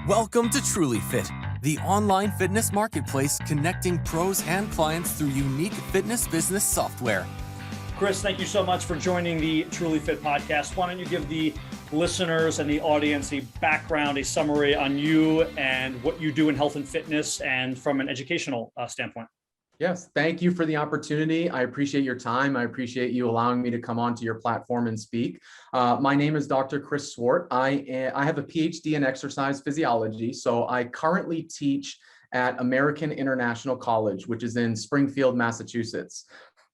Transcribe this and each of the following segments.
Welcome to TrulyFit, the online fitness marketplace connecting pros and clients through unique fitness business software. Chris, thank you so much for joining the TrulyFit Podcast. Why don't you give the listeners and the audience a background, a summary on you and what you do in health and fitness and from an educational standpoint? Yes, thank you for the opportunity. I appreciate your time. I appreciate you allowing me to come onto your platform and speak. My name is Dr. Chris Swart. I have a PhD in exercise physiology. So I currently teach at American International College, which is in Springfield, Massachusetts.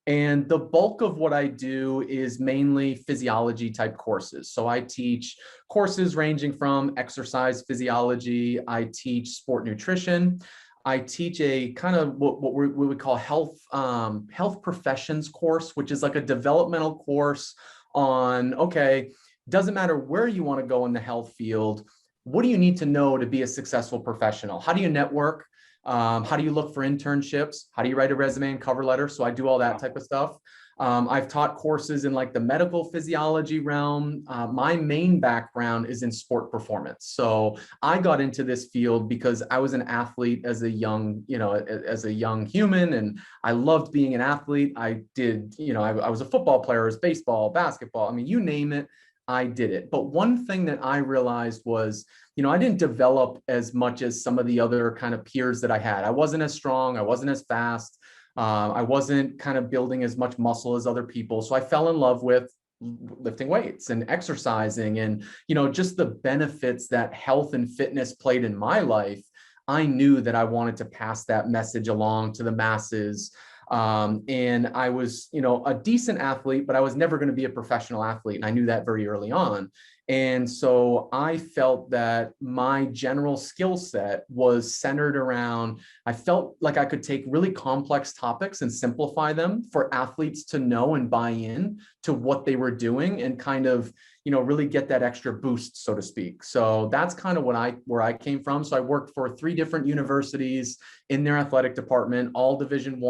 And the bulk of what I do is mainly physiology type courses. So I teach courses ranging from exercise physiology. I teach sport nutrition. I teach a kind of what we would call health professions course, which is like a developmental course on, okay, doesn't matter where you want to go in the health field. What do you need to know to be a successful professional? How do you network? How do you look for internships? How do you write a resume and cover letter? So I do all that type of stuff. I've taught courses in like the medical physiology realm. My main background is in sport performance. So I got into this field because I was an athlete as a young, as a young human, and I loved being an athlete. I did, I was a football player, I was baseball, basketball. I mean, you name it, I did it. But one thing that I realized was, I didn't develop as much as some of the other kind of peers that I had. I wasn't as strong. I wasn't as fast. I wasn't kind of building as much muscle as other people. So I fell in love with lifting weights and exercising and, just the benefits that health and fitness played in my life. I knew that I wanted to pass that message along to the masses. And I was, a decent athlete, but I was never going to be a professional athlete. And I knew that very early on. And so I felt that my general skill set was centered around, I felt like I could take really complex topics and simplify them for athletes to know and buy in to what they were doing and kind of, really get that extra boost, so to speak. So that's kind of where I came from. So I worked for 3 different universities in their athletic department, all Division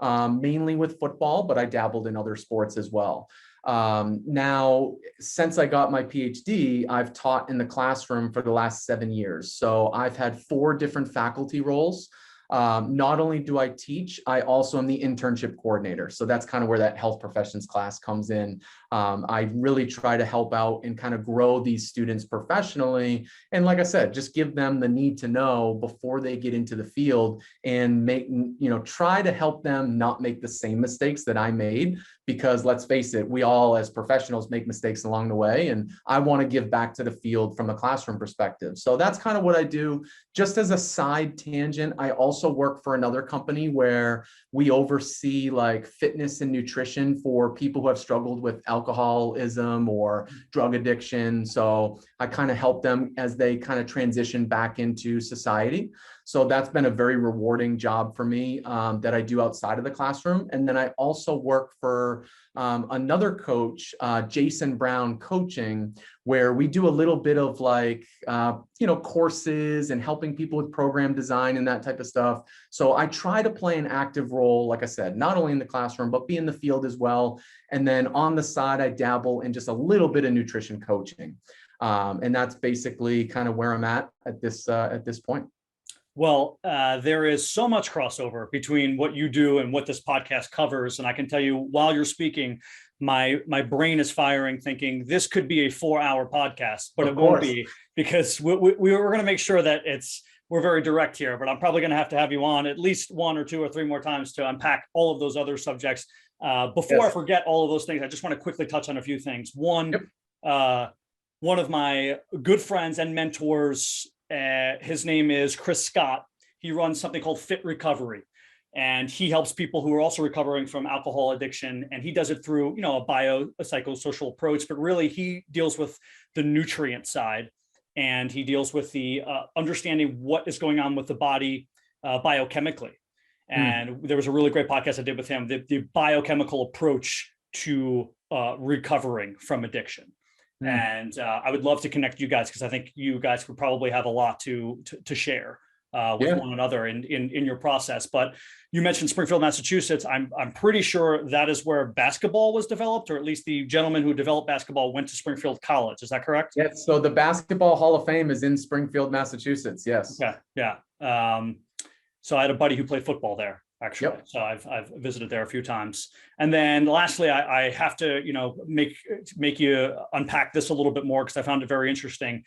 I, mainly with football, but I dabbled in other sports as well. Now, since I got my PhD, I've taught in the classroom for the last 7 years. So I've had 4 different faculty roles. Not only do I teach, I also am the internship coordinator. So that's kind of where that health professions class comes in. I really try to help out and kind of grow these students professionally. And like I said, just give them the need to know before they get into the field and try to help them not make the same mistakes that I made. Because let's face it, we all as professionals make mistakes along the way. And I want to give back to the field from a classroom perspective. So that's kind of what I do. Just as a side tangent, I also work for another company where we oversee like fitness and nutrition for people who have struggled with alcoholism or drug addiction. So I kind of help them as they kind of transition back into society. So that's been a very rewarding job for me that I do outside of the classroom. And then I also work for another coach, Jason Brown Coaching, where we do a little bit of like, courses and helping people with program design and that type of stuff. So I try to play an active role, like I said, not only in the classroom, but be in the field as well. And then on the side, I dabble in just a little bit of nutrition coaching. And that's basically kind of where I'm at this point. Well, there is so much crossover between what you do and what this podcast covers. And I can tell you while you're speaking, my brain is firing thinking this could be a 4-hour podcast, but it won't be because we're going to make sure that we're very direct here, but I'm probably going to have you on at least 1 or 2 or 3 more times to unpack all of those other subjects. Before I forget all of those things, I just want to quickly touch on a few things. One of my good friends and mentors, his name is Chris Scott. He runs something called Fit Recovery, and he helps people who are also recovering from alcohol addiction. And he does it through, a psychosocial approach, but really he deals with the nutrient side, and he deals with the understanding what is going on with the body biochemically. And there was a really great podcast I did with him, the biochemical approach to recovering from addiction. And I would love to connect you guys because I think you guys would probably have a lot to share with one another in your process. But you mentioned Springfield, Massachusetts. I'm pretty sure that is where basketball was developed, or at least the gentleman who developed basketball went to Springfield College. Is that correct? Yes. So the Basketball Hall of Fame is in Springfield, Massachusetts. Yes. Okay. Yeah. So I had a buddy who played football there, actually. Yep. So I've visited there a few times. And then lastly, I have to, make you unpack this a little bit more, because I found it very interesting.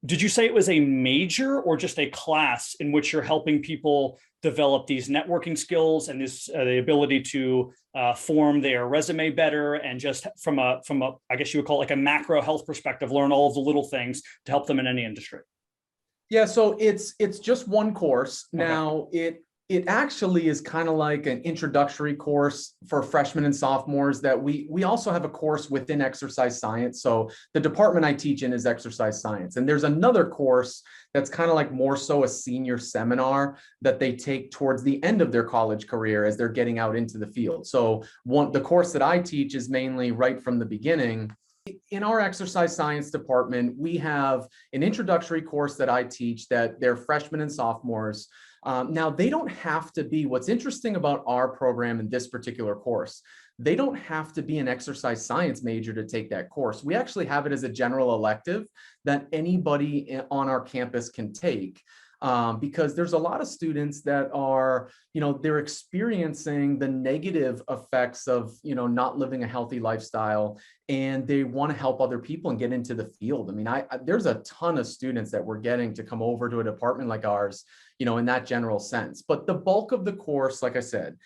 Did you say it was a major or just a class in which you're helping people develop these networking skills and this the ability to form their resume better, and just from a I guess you would call it like a macro health perspective, learn all of the little things to help them in any industry? Yeah, so it's just one course. Now, it actually is kind of like an introductory course for freshmen and sophomores that we also have a course within exercise science. So the department I teach in is exercise science. And there's another course that's kind of like more so a senior seminar that they take towards the end of their college career as they're getting out into the field. So the course that I teach is mainly right from the beginning. In our exercise science department, we have an introductory course that I teach that they're freshmen and sophomores. Now, they don't have to be, what's interesting about our program in this particular course, they don't have to be an exercise science major to take that course. We actually have it as a general elective that anybody on our campus can take. Because there's a lot of students that are, they're experiencing the negative effects of, not living a healthy lifestyle, and they want to help other people and get into the field. I mean, there's a ton of students that we're getting to come over to a department like ours, in that general sense. But the bulk of the course, like I said,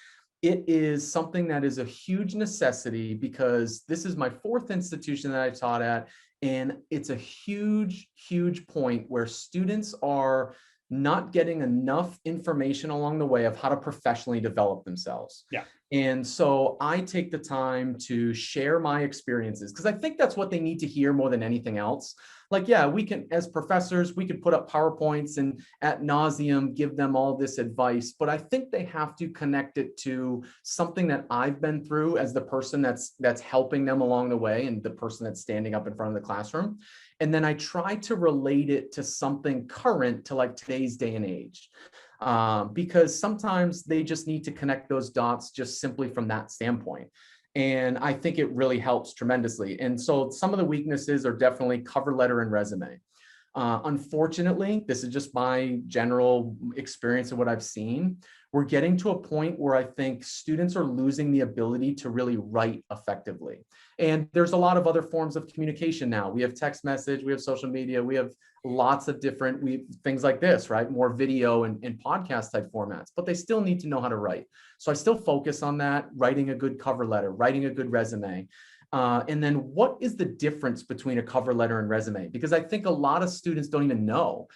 it is something that is a huge necessity, because this is my fourth institution that I taught at, and it's a huge, huge point where students are not getting enough information along the way of how to professionally develop themselves. Yeah. And so I take the time to share my experiences, because I think that's what they need to hear more than anything else. Like, yeah, we can, as professors, we could put up PowerPoints and ad nauseum give them all this advice, but I think they have to connect it to something that I've been through as the person that's helping them along the way, and the person that's standing up in front of the classroom. And then I try to relate it to something current to like today's day and age, because sometimes they just need to connect those dots just simply from that standpoint. And I think it really helps tremendously. And so some of the weaknesses are definitely cover letter and resume. Unfortunately, this is just my general experience of what I've seen. We're getting to a point where I think students are losing the ability to really write effectively. And there's a lot of other forms of communication now. We have text message, we have social media, we have lots of different things like this, right? More video and podcast type formats, but they still need to know how to write. So I still focus on that, writing a good cover letter, writing a good resume. And then what is the difference between a cover letter and resume? Because I think a lot of students don't even know.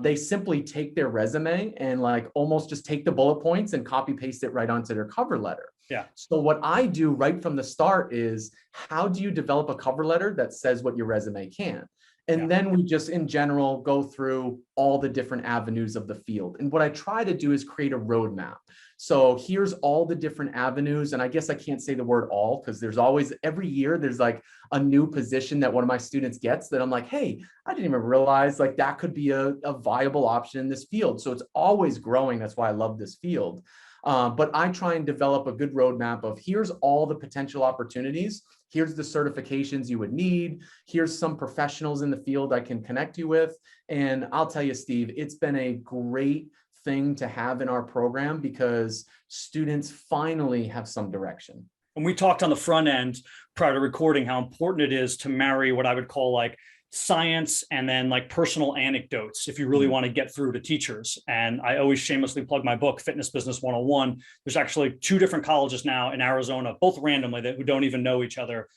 They simply take their resume and like almost just take the bullet points and copy paste it right onto their cover letter. Yeah. So what I do right from the start is, how do you develop a cover letter that says what your resume can? And then we just in general go through all the different avenues of the field. And what I try to do is create a roadmap. So here's all the different avenues. And I guess I can't say the word all, because there's always, every year, there's like a new position that one of my students gets that I'm like, hey, I didn't even realize like that could be a viable option in this field. So it's always growing. That's why I love this field. But I try and develop a good roadmap of, here's all the potential opportunities. Here's the certifications you would need. Here's some professionals in the field I can connect you with. And I'll tell you, Steve, it's been a great thing to have in our program, because students finally have some direction. And we talked on the front end prior to recording how important it is to marry what I would call like science and then like personal anecdotes if you really want to get through to teachers. And I always shamelessly plug my book, Fitness Business 101. There's actually 2 different colleges now in Arizona, both randomly, who don't even know each other,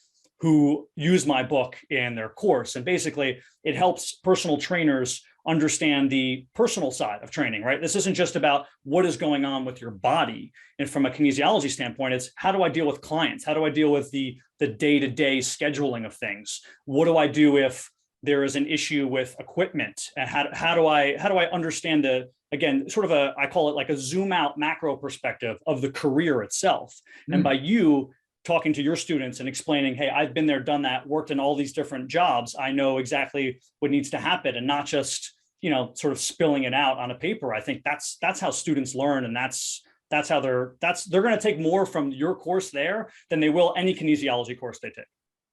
who use my book in their course. And basically it helps personal trainers understand the personal side of training, right? This isn't just about what is going on with your body. And from a kinesiology standpoint, it's how do I deal with clients? How do I deal with the day-to-day scheduling of things? What do I do if there is an issue with equipment? And how do I understand again, sort of I call it like a zoom out macro perspective of the career itself. And by you talking to your students and explaining, hey, I've been there, done that, worked in all these different jobs, I know exactly what needs to happen, and not just sort of spilling it out on a paper. I think that's how students learn, and that's how they're going to take more from your course there than they will any kinesiology course they take.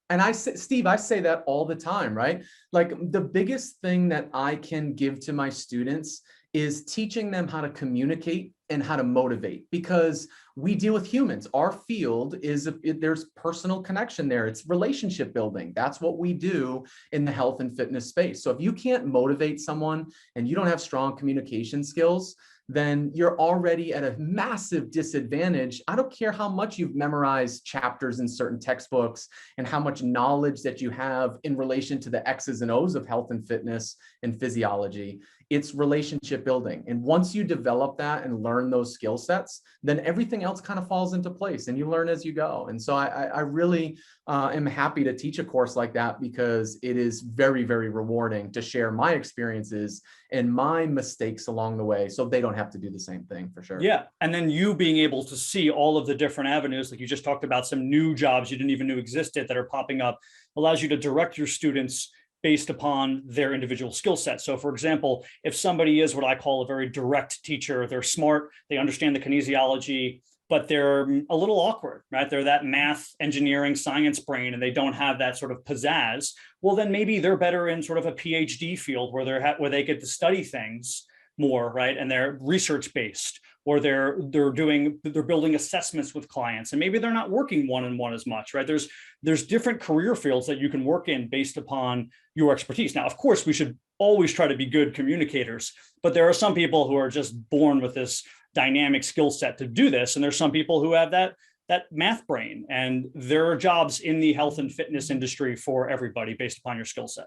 And I say, Steve, I say that all the time, right? Like the biggest thing that I can give to my students is teaching them how to communicate and how to motivate, because we deal with humans. Our field is, there's personal connection there. It's relationship building. That's what we do in the health and fitness space. So if you can't motivate someone and you don't have strong communication skills, then you're already at a massive disadvantage. I don't care how much you've memorized chapters in certain textbooks and how much knowledge that you have in relation to the X's and O's of health and fitness and physiology. It's relationship building. And once you develop that and learn those skill sets, then everything else kind of falls into place and you learn as you go. And so I really am happy to teach a course like that, because it is very, very rewarding to share my experiences and my mistakes along the way, so they don't have to do the same thing, for sure. Yeah. And then you being able to see all of the different avenues, like you just talked about, some new jobs you didn't even know existed that are popping up, allows you to direct your students based upon their individual skill set. So for example, if somebody is what I call a very direct teacher, they're smart, they understand the kinesiology, but they're a little awkward, right? They're that math, engineering, science brain, and they don't have that sort of pizzazz. Well, then maybe they're better in sort of a PhD field where they get to study things more, right? And they're research based, or they're building assessments with clients, and maybe they're not working one-on-one as much, right? There's different career fields that you can work in based upon your expertise. Now, of course, we should always try to be good communicators, but there are some people who are just born with this dynamic skill set to do this, and there's some people who have that math brain, and there are jobs in the health and fitness industry for everybody based upon your skill set.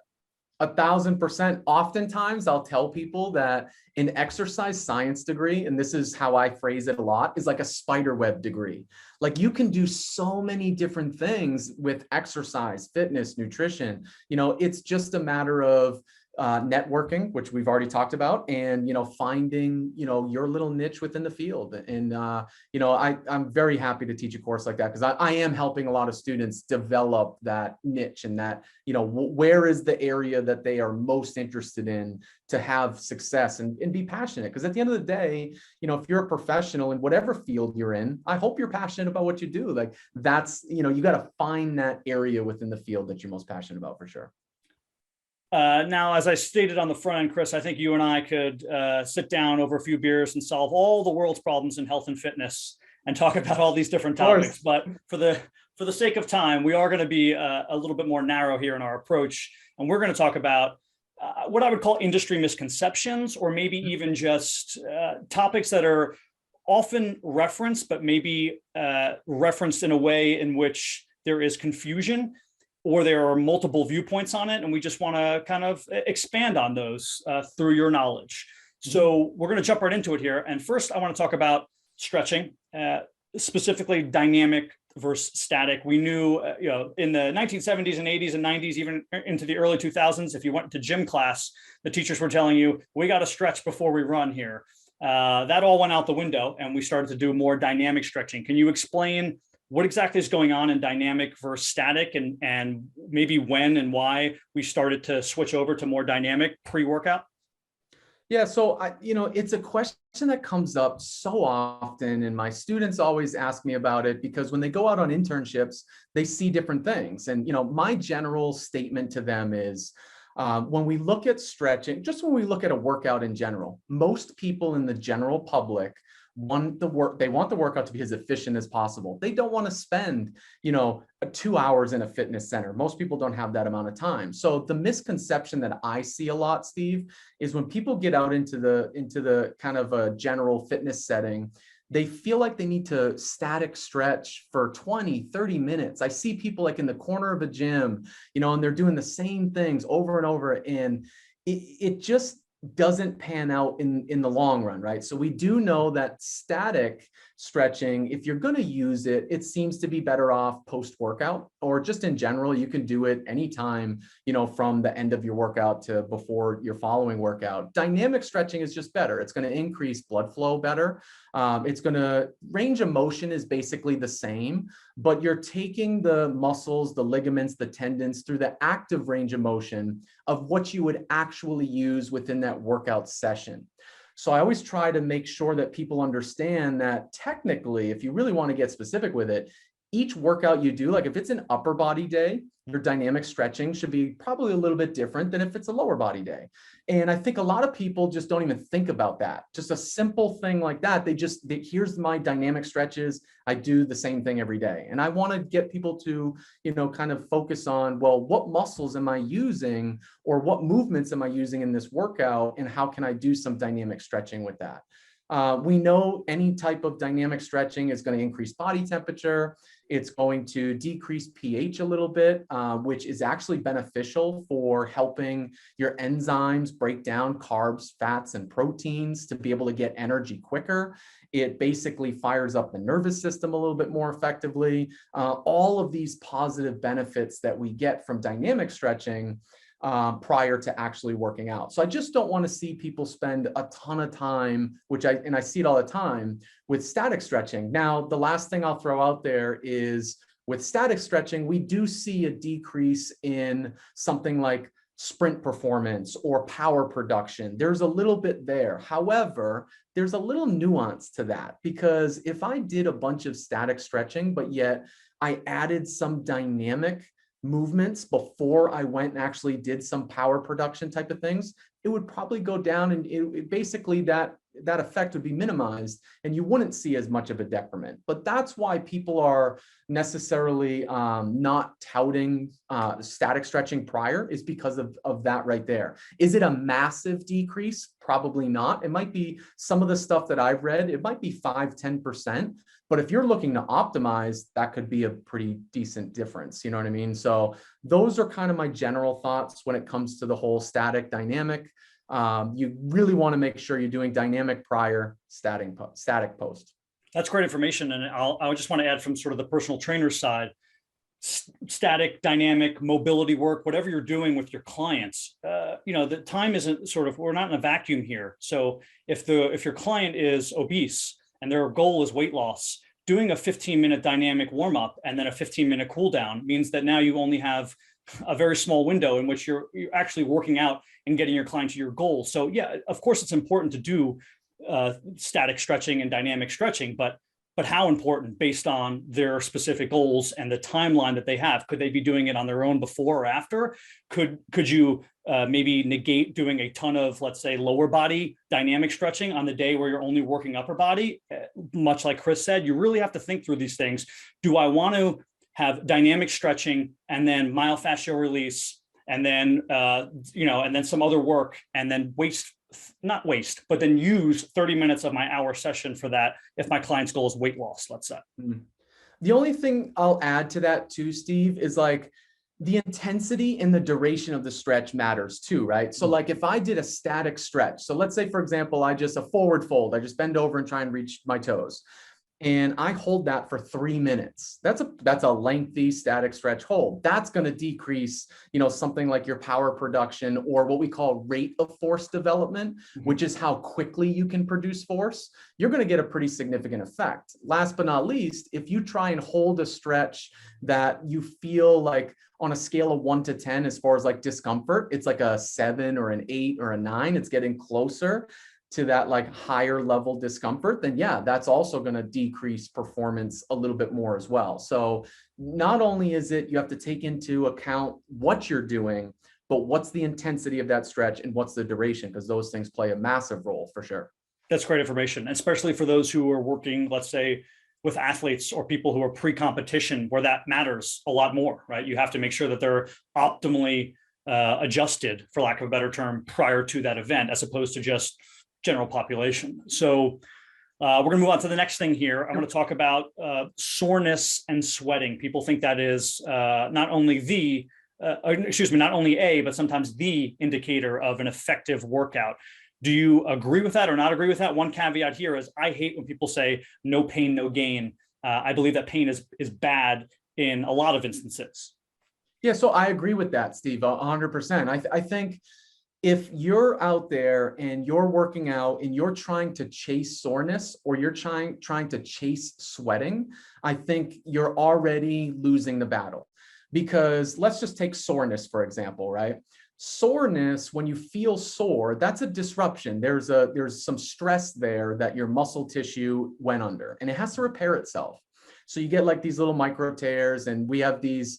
1,000%. Oftentimes I'll tell people that an exercise science degree, and this is how I phrase it a lot, is like a spider web degree. Like you can do so many different things with exercise, fitness, nutrition. It's just a matter of networking, which we've already talked about, and finding your little niche within the field. And I'm very happy to teach a course like that, because I am helping a lot of students develop that niche, and that where is the area that they are most interested in to have success and be passionate. Because at the end of the day, if you're a professional in whatever field you're in, I hope you're passionate about what you do. Like that's you got to find that area within the field that you're most passionate about, for sure. Now, as I stated on the front end, Chris, I think you and I could sit down over a few beers and solve all the world's problems in health and fitness and talk about all these different topics. But for the sake of time, we are going to be a little bit more narrow here in our approach. And we're going to talk about what I would call industry misconceptions, or maybe even just topics that are often referenced, but maybe referenced in a way in which there is confusion, or there are multiple viewpoints on it, and we just want to kind of expand on those through your knowledge. So we're going to jump right into it here. And first, I want to talk about stretching, specifically dynamic versus static. We knew, in the 1970s and 80s and 90s, even into the early 2000s, if you went to gym class, the teachers were telling you, we got to stretch before we run here. That all went out the window, and we started to do more dynamic stretching. Can you explain what exactly is going on in dynamic versus static, and maybe when and why we started to switch over to more dynamic pre-workout? Yeah, so it's a question that comes up so often, and my students always ask me about it, because when they go out on internships, they see different things. And my general statement to them is, when we look at stretching, just when we look at a workout in general, most people in the general public they want the workout to be as efficient as possible. They don't want to spend, 2 hours in a fitness center. Most people don't have that amount of time. So the misconception that I see a lot, Steve, is when people get out into the kind of a general fitness setting, they feel like they need to static stretch for 20, 30 minutes. I see people like in the corner of a gym, and they're doing the same things over and over, and it just doesn't pan out in the long run, right? So we do know that static stretching, if you're going to use it, it seems to be better off post-workout, or just in general, you can do it anytime, from the end of your workout to before your following workout. Dynamic stretching is just better. It's going to increase blood flow better. It's going to, range of motion is basically the same, but you're taking the muscles, the ligaments, the tendons through the active range of motion of what you would actually use within that workout session. So I always try to make sure that people understand that technically, if you really want to get specific with it, each workout you do, like if it's an upper body day, your dynamic stretching should be probably a little bit different than if it's a lower body day. And I think a lot of people just don't even think about that. Just a simple thing like that. Here's my dynamic stretches. I do the same thing every day. And I want to get people to, kind of focus on, well, what muscles am I using, or what movements am I using in this workout, and how can I do some dynamic stretching with that? We know any type of dynamic stretching is going to increase body temperature. It's going to decrease pH a little bit, which is actually beneficial for helping your enzymes break down carbs, fats, and proteins to be able to get energy quicker. It basically fires up the nervous system a little bit more effectively. All of these positive benefits that we get from dynamic stretching prior to actually working out. So I just don't want to see people spend a ton of time, and I see it all the time, with static stretching. Now, the last thing I'll throw out there is, with static stretching, we do see a decrease in something like sprint performance or power production. There's a little bit there. However, there's a little nuance to that, because if I did a bunch of static stretching, but yet I added some dynamic movements before I went and actually did some power production type of things, it would probably go down, and basically that effect would be minimized, and you wouldn't see as much of a decrement. But that's why people are necessarily not touting static stretching prior, is because of that right there. Is it a massive decrease? Probably not. It might be, some of the stuff that I've read, it might be 5-10%. But if you're looking to optimize, that could be a pretty decent difference. You know what I mean? So those are kind of my general thoughts when it comes to the whole static dynamic. You really want to make sure you're doing dynamic prior, static post. That's great information. And I just want to add, from sort of the personal trainer side, static, dynamic, mobility work, whatever you're doing with your clients, the time isn't we're not in a vacuum here. So if your client is obese and their goal is weight loss, doing a 15-minute dynamic warm-up and then a 15-minute cool down means that now you only have a very small window in which you're actually working out and getting your client to your goal. So yeah, of course it's important to do static stretching and dynamic stretching, but how important based on their specific goals and the timeline that they have? Could they be doing it on their own before or after? Could you maybe negate doing a ton of, let's say, lower body dynamic stretching on the day where you're only working upper body? Much like Chris said, you really have to think through these things. Do I want to have dynamic stretching and then myofascial release and then, and then some other work, and then but then use 30 minutes of my hour session for that if my client's goal is weight loss, let's say? The only thing I'll add to that too, Steve, is like the intensity and the duration of the stretch matters too, right? So like if I did a static stretch, so let's say, for example, a forward fold, I just bend over and try and reach my toes, and I hold that for 3 minutes. That's a lengthy static stretch hold. That's going to decrease, something like your power production, or what we call rate of force development, which is how quickly you can produce force. You're going to get a pretty significant effect. Last but not least, if you try and hold a stretch that you feel like, on a scale of 1 to 10, as far as like discomfort, it's like a 7 or an 8 or a 9, it's getting closer to that like higher level discomfort, then yeah, that's also going to decrease performance a little bit more as well. So not only is it, you have to take into account what you're doing, but what's the intensity of that stretch and what's the duration, because those things play a massive role for sure. That's great information, especially for those who are working, let's say, with athletes or people who are pre-competition, where that matters a lot more, right? You have to make sure that they're optimally adjusted, for lack of a better term, prior to that event, as opposed to just general population. So we're going to move on to the next thing here. I'm going to talk about soreness and sweating. People think that is not only a, but sometimes the indicator of an effective workout. Do you agree with that or not agree with that? One caveat here is I hate when people say no pain, no gain. I believe that pain is bad in a lot of instances. Yeah, so I agree with that, Steve, 100%. I think if you're out there and you're working out and you're trying to chase soreness or you're trying to chase sweating, I think you're already losing the battle. Because let's just take soreness, for example, right? Soreness, when you feel sore, that's a disruption. There's some stress there that your muscle tissue went under, and it has to repair itself. So you get like these little micro tears, and we have these,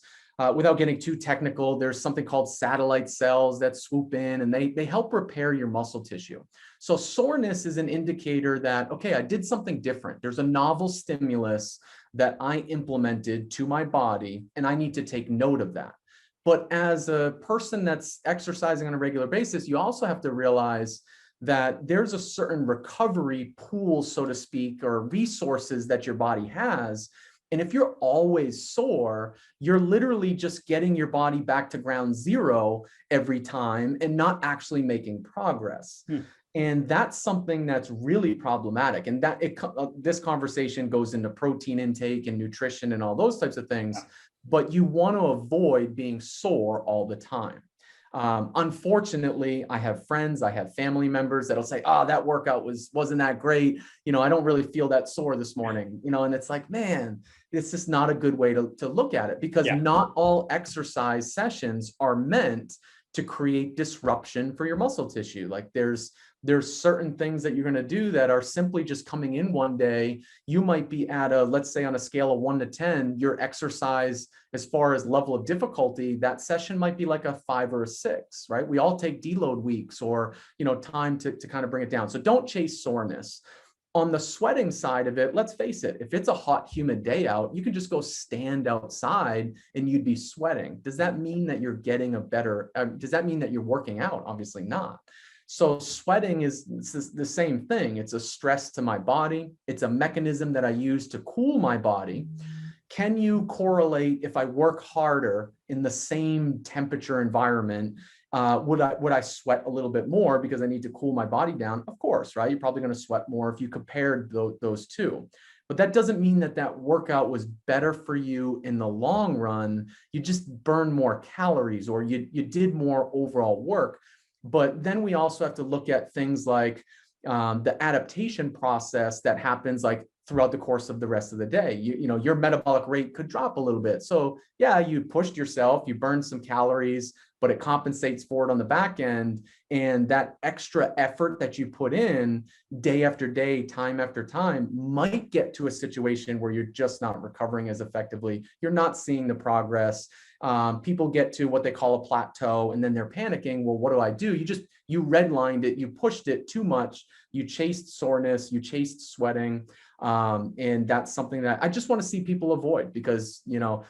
without getting too technical, there's something called satellite cells that swoop in and they help repair your muscle tissue. So soreness is an indicator that, okay, I did something different. There's a novel stimulus that I implemented to my body, and I need to take note of that. But as a person that's exercising on a regular basis, you also have to realize that there's a certain recovery pool, so to speak, or resources that your body has. And if you're always sore, you're literally just getting your body back to ground zero every time and not actually making progress. And that's something that's really problematic. And that this conversation goes into protein intake and nutrition and all those types of things, but you want to avoid being sore all the time. Unfortunately, I have friends, I have family members that'll say, oh, that workout wasn't that great. I don't really feel that sore this morning, and it's like, man, it's just not a good way to look at it, because not all exercise sessions are meant to create disruption for your muscle tissue. Like there's certain things that you're going to do that are simply just coming in one day. You might be at let's say on a scale of 1 to 10, your exercise as far as level of difficulty, that session might be like a 5 or a 6, right? We all take deload weeks or, time to kind of bring it down. So don't chase soreness. On the sweating side of it, let's face it, if it's a hot, humid day out, you can just go stand outside and you'd be sweating. Does that mean that you're getting does that mean that you're working out? Obviously not. So sweating is the same thing. It's a stress to my body. It's a mechanism that I use to cool my body. Can you correlate if I work harder in the same temperature environment? Would I sweat a little bit more because I need to cool my body down? Of course, right? You're probably going to sweat more if you compared those two. But that doesn't mean that workout was better for you in the long run. You just burned more calories or you did more overall work. But then we also have to look at things like the adaptation process that happens like throughout the course of the rest of the day. Your metabolic rate could drop a little bit. So yeah, you pushed yourself, you burned some calories, but it compensates for it on the back end. And that extra effort that you put in day after day, time after time, might get to a situation where you're just not recovering as effectively. You're not seeing the progress. People get to what they call a plateau and then they're panicking. Well, what do I do? You redlined it, you pushed it too much, you chased soreness, you chased sweating. And that's something that I just want to see people avoid, because,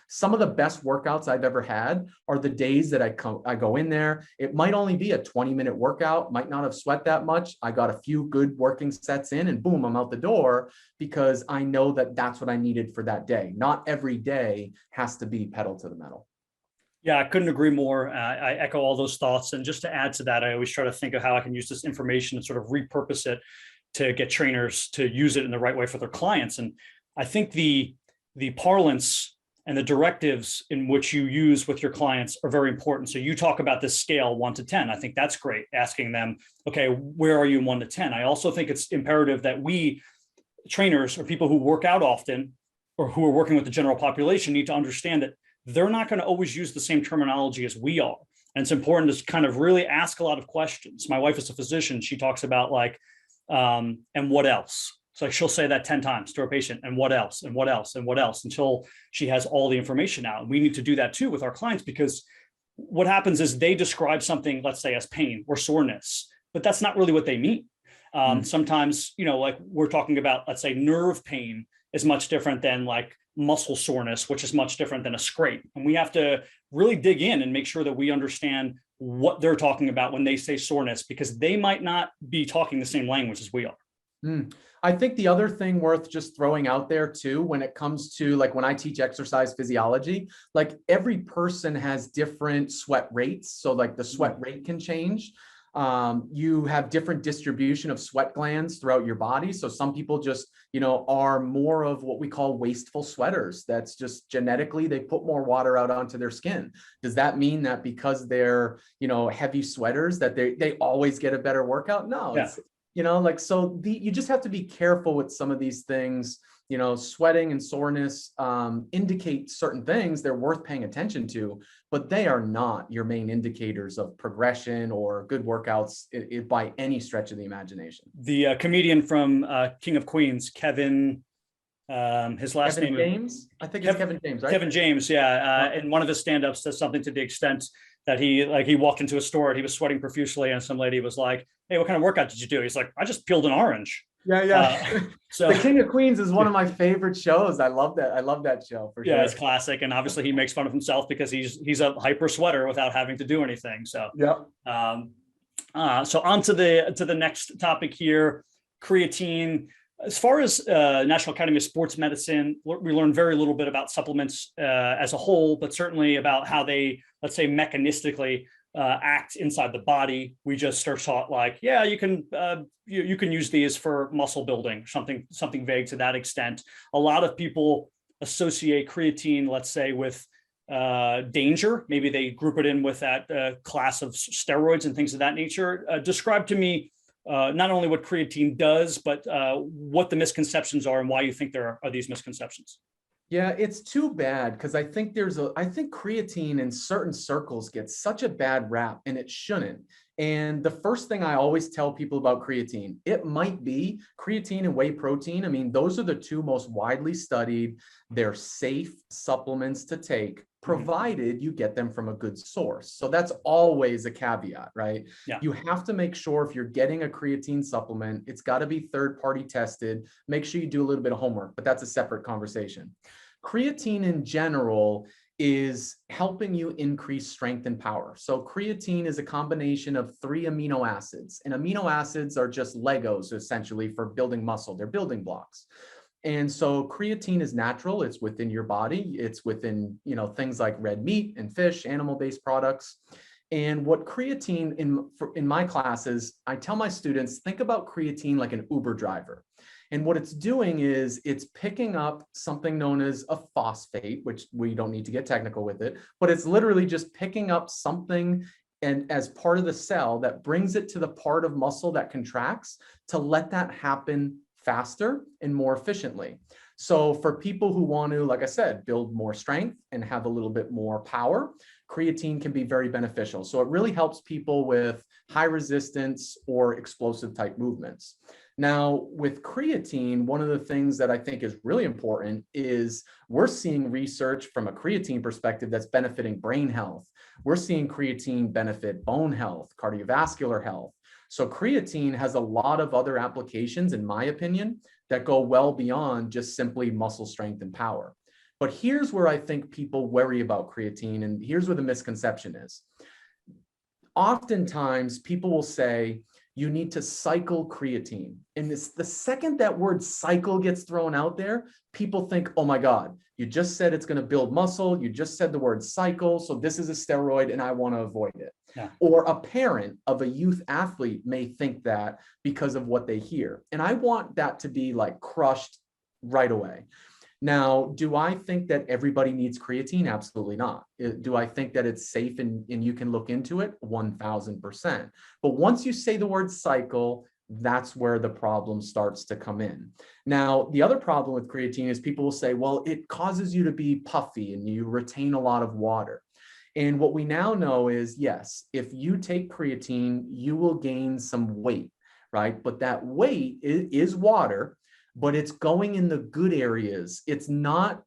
some of the best workouts I've ever had are the days that I go in there. It might only be a 20-minute workout, might not have sweat that much. I got a few good working sets in and boom, I'm out the door, because I know that that's what I needed for that day. Not every day has to be pedal to the metal. Yeah, I couldn't agree more. I echo all those thoughts. And just to add to that, I always try to think of how I can use this information and sort of repurpose it to get trainers to use it in the right way for their clients. And I think the parlance and the directives in which you use with your clients are very important. So you talk about this scale 1 to 10. I think that's great. Asking them, okay, where are you in 1 to 10? I also think it's imperative that we trainers or people who work out often or who are working with the general population need to understand that they're not going to always use the same terminology as we are. And it's important to kind of really ask a lot of questions. My wife is a physician. She talks about like, and what else? So she'll say that 10 times to her patient, and what else, and what else, and what else, until she has all the information out. And we need to do that too with our clients, because what happens is they describe something, let's say, as pain or soreness, but that's not really what they mean. Sometimes, like we're talking about, let's say, nerve pain is much different than like muscle soreness, which is much different than a scrape. And we have to really dig in and make sure that we understand what they're talking about when they say soreness, because they might not be talking the same language as we are. I think the other thing worth just throwing out there too, when it comes to like when I teach exercise physiology, like every person has different sweat rates. So like the sweat rate can change. You have different distribution of sweat glands throughout your body. So some people just, are more of what we call wasteful sweaters. That's just genetically, they put more water out onto their skin. Does that mean that because they're, heavy sweaters that they always get a better workout? No, Yeah. it's, you just have to be careful with some of these things. Sweating and soreness indicate certain things they're worth paying attention to, but they are not your main indicators of progression or good workouts by any stretch of the imagination. The comedian from King of Queens, Kevin, his last Kevin name James. I think it's Kevin James, right? Kevin James, yeah. And one of his stand-ups says something to the extent that he walked into a store and he was sweating profusely, and some lady was like, "Hey, what kind of workout did you do?" He's like, "I just peeled an orange." Yeah. So The King of Queens is one of my favorite shows. I love that show for sure. Yeah, it's classic, and obviously he makes fun of himself because he's a hyper sweater without having to do anything. So yeah. So on to the next topic here, creatine. As far as National Academy of Sports Medicine, we learned very little bit about supplements as a whole, but certainly about how they, let's say, mechanistically act inside the body. We just are taught like, yeah, you can use these for muscle building, something vague to that extent. A lot of people associate creatine, let's say, with danger. Maybe they group it in with that class of steroids and things of that nature. Describe to me not only what creatine does, but what the misconceptions are and why you think there are these misconceptions. Yeah, it's too bad because I think creatine in certain circles gets such a bad rap, and it shouldn't. And the first thing I always tell people about creatine, it might be creatine and whey protein. I mean, those are the two most widely studied. They're safe supplements to take, provided you get them from a good source. So that's always a caveat, right? Yeah. You have to make sure if you're getting a creatine supplement, it's got to be third-party tested. Make sure you do a little bit of homework, but that's a separate conversation. Creatine in general is helping you increase strength and power. So creatine is a combination of 3 amino acids, and amino acids are just Legos essentially for building muscle. They're building blocks. And so creatine is natural. It's within your body. It's within, things like red meat and fish, animal-based products. And what creatine in my classes, I tell my students, think about creatine like an Uber driver. And what it's doing is it's picking up something known as a phosphate, which we don't need to get technical with it, but it's literally just picking up something and as part of the cell that brings it to the part of muscle that contracts to let that happen faster and more efficiently. So for people who want to, like I said, build more strength and have a little bit more power, creatine can be very beneficial. So it really helps people with high resistance or explosive type movements. Now, with creatine, one of the things that I think is really important is we're seeing research from a creatine perspective that's benefiting brain health. We're seeing creatine benefit bone health, cardiovascular health. So creatine has a lot of other applications, in my opinion, that go well beyond just simply muscle strength and power. But here's where I think people worry about creatine, and here's where the misconception is. Oftentimes, people will say, you need to cycle creatine. And the second that word cycle gets thrown out there, people think, oh my God, you just said it's going to build muscle. You just said the word cycle. So this is a steroid and I want to avoid it. Yeah. Or a parent of a youth athlete may think that because of what they hear. And I want that to be like crushed right away. Now, do I think that everybody needs creatine? Absolutely not. Do I think that it's safe and you can look into it? 1000%. But once you say the word cycle, that's where the problem starts to come in. Now, the other problem with creatine is people will say, well, it causes you to be puffy and you retain a lot of water. And what we now know is, yes, if you take creatine, you will gain some weight, right? But that weight is water, but it's going in the good areas. It's not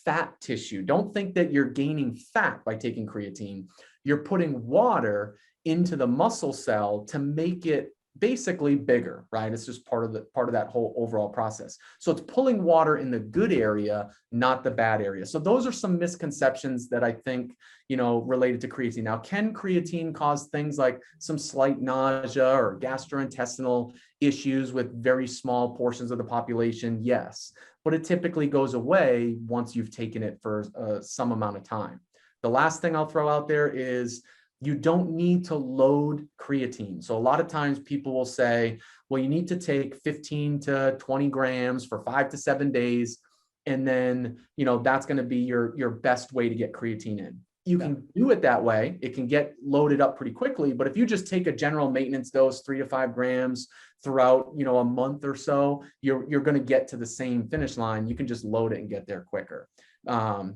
fat tissue. Don't think that you're gaining fat by taking creatine. You're putting water into the muscle cell to make it basically bigger, right? It's just part of that whole overall process. So it's pulling water in the good area, not the bad area. So those are some misconceptions that I think, related to creatine. Now, can creatine cause things like some slight nausea or gastrointestinal issues with very small portions of the population? Yes, but it typically goes away once you've taken it for some amount of time. The last thing I'll throw out there is You don't need to load creatine. So a lot of times people will say, well, you need to take 15 to 20 grams for 5 to 7 days. And then, that's going to be your best way to get creatine in. You can do it that way. It can get loaded up pretty quickly. But if you just take a general maintenance dose, 3 to 5 grams throughout, a month or so, you're going to get to the same finish line. You can just load it and get there quicker. Go